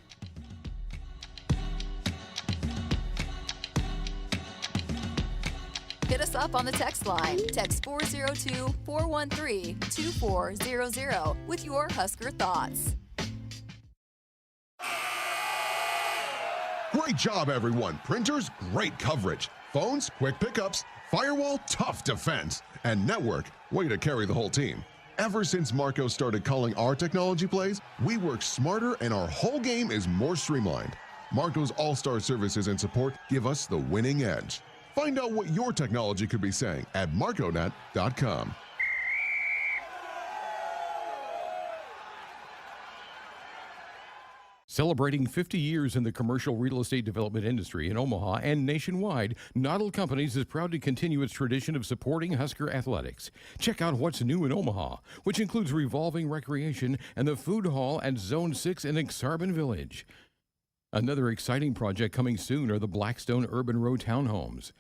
Hit us up on the text line. Text 402-413-2400 with your Husker thoughts. Great job, everyone. Printers, great coverage. Phones, quick pickups. Firewall, tough defense. And network, way to carry the whole team. Ever since Marco started calling our technology plays, we work smarter and our whole game is more streamlined. Marco's all-star services and support give us the winning edge. Find out what your technology could be saying at marconet.com. Celebrating 50 years in the commercial real estate development industry in Omaha and nationwide, Noddle Companies is proud to continue its tradition of supporting Husker athletics. Check out what's new in Omaha, which includes revolving recreation and the food hall at Zone 6 in Exarban Village. Another exciting project coming soon are the Blackstone Urban Row townhomes.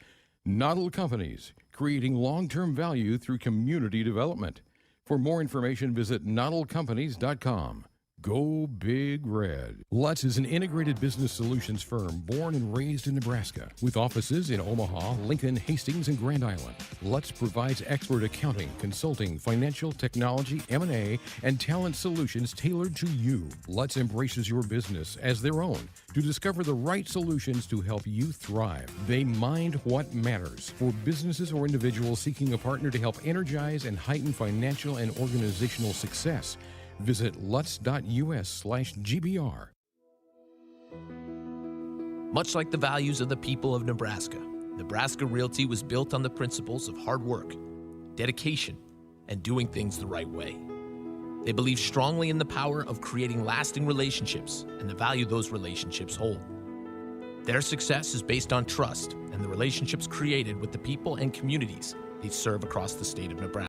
Noddle Companies, creating long-term value through community development. For more information, visit noddlecompanies.com. Go Big Red. Lutz is an integrated business solutions firm born and raised in Nebraska with offices in Omaha, Lincoln, Hastings, and Grand Island. Lutz provides expert accounting, consulting, financial, technology, M&A, and talent solutions tailored to you. Lutz embraces your business as their own to discover the right solutions to help you thrive. They mind what matters for businesses or individuals seeking a partner to help energize and heighten financial and organizational success. Visit lutz.us/GBR. Much like the values of the people of Nebraska, Nebraska Realty was built on the principles of hard work, dedication, and doing things the right way. They believe strongly in the power of creating lasting relationships and the value those relationships hold. Their success is based on trust and the relationships created with the people and communities they serve across the state of Nebraska.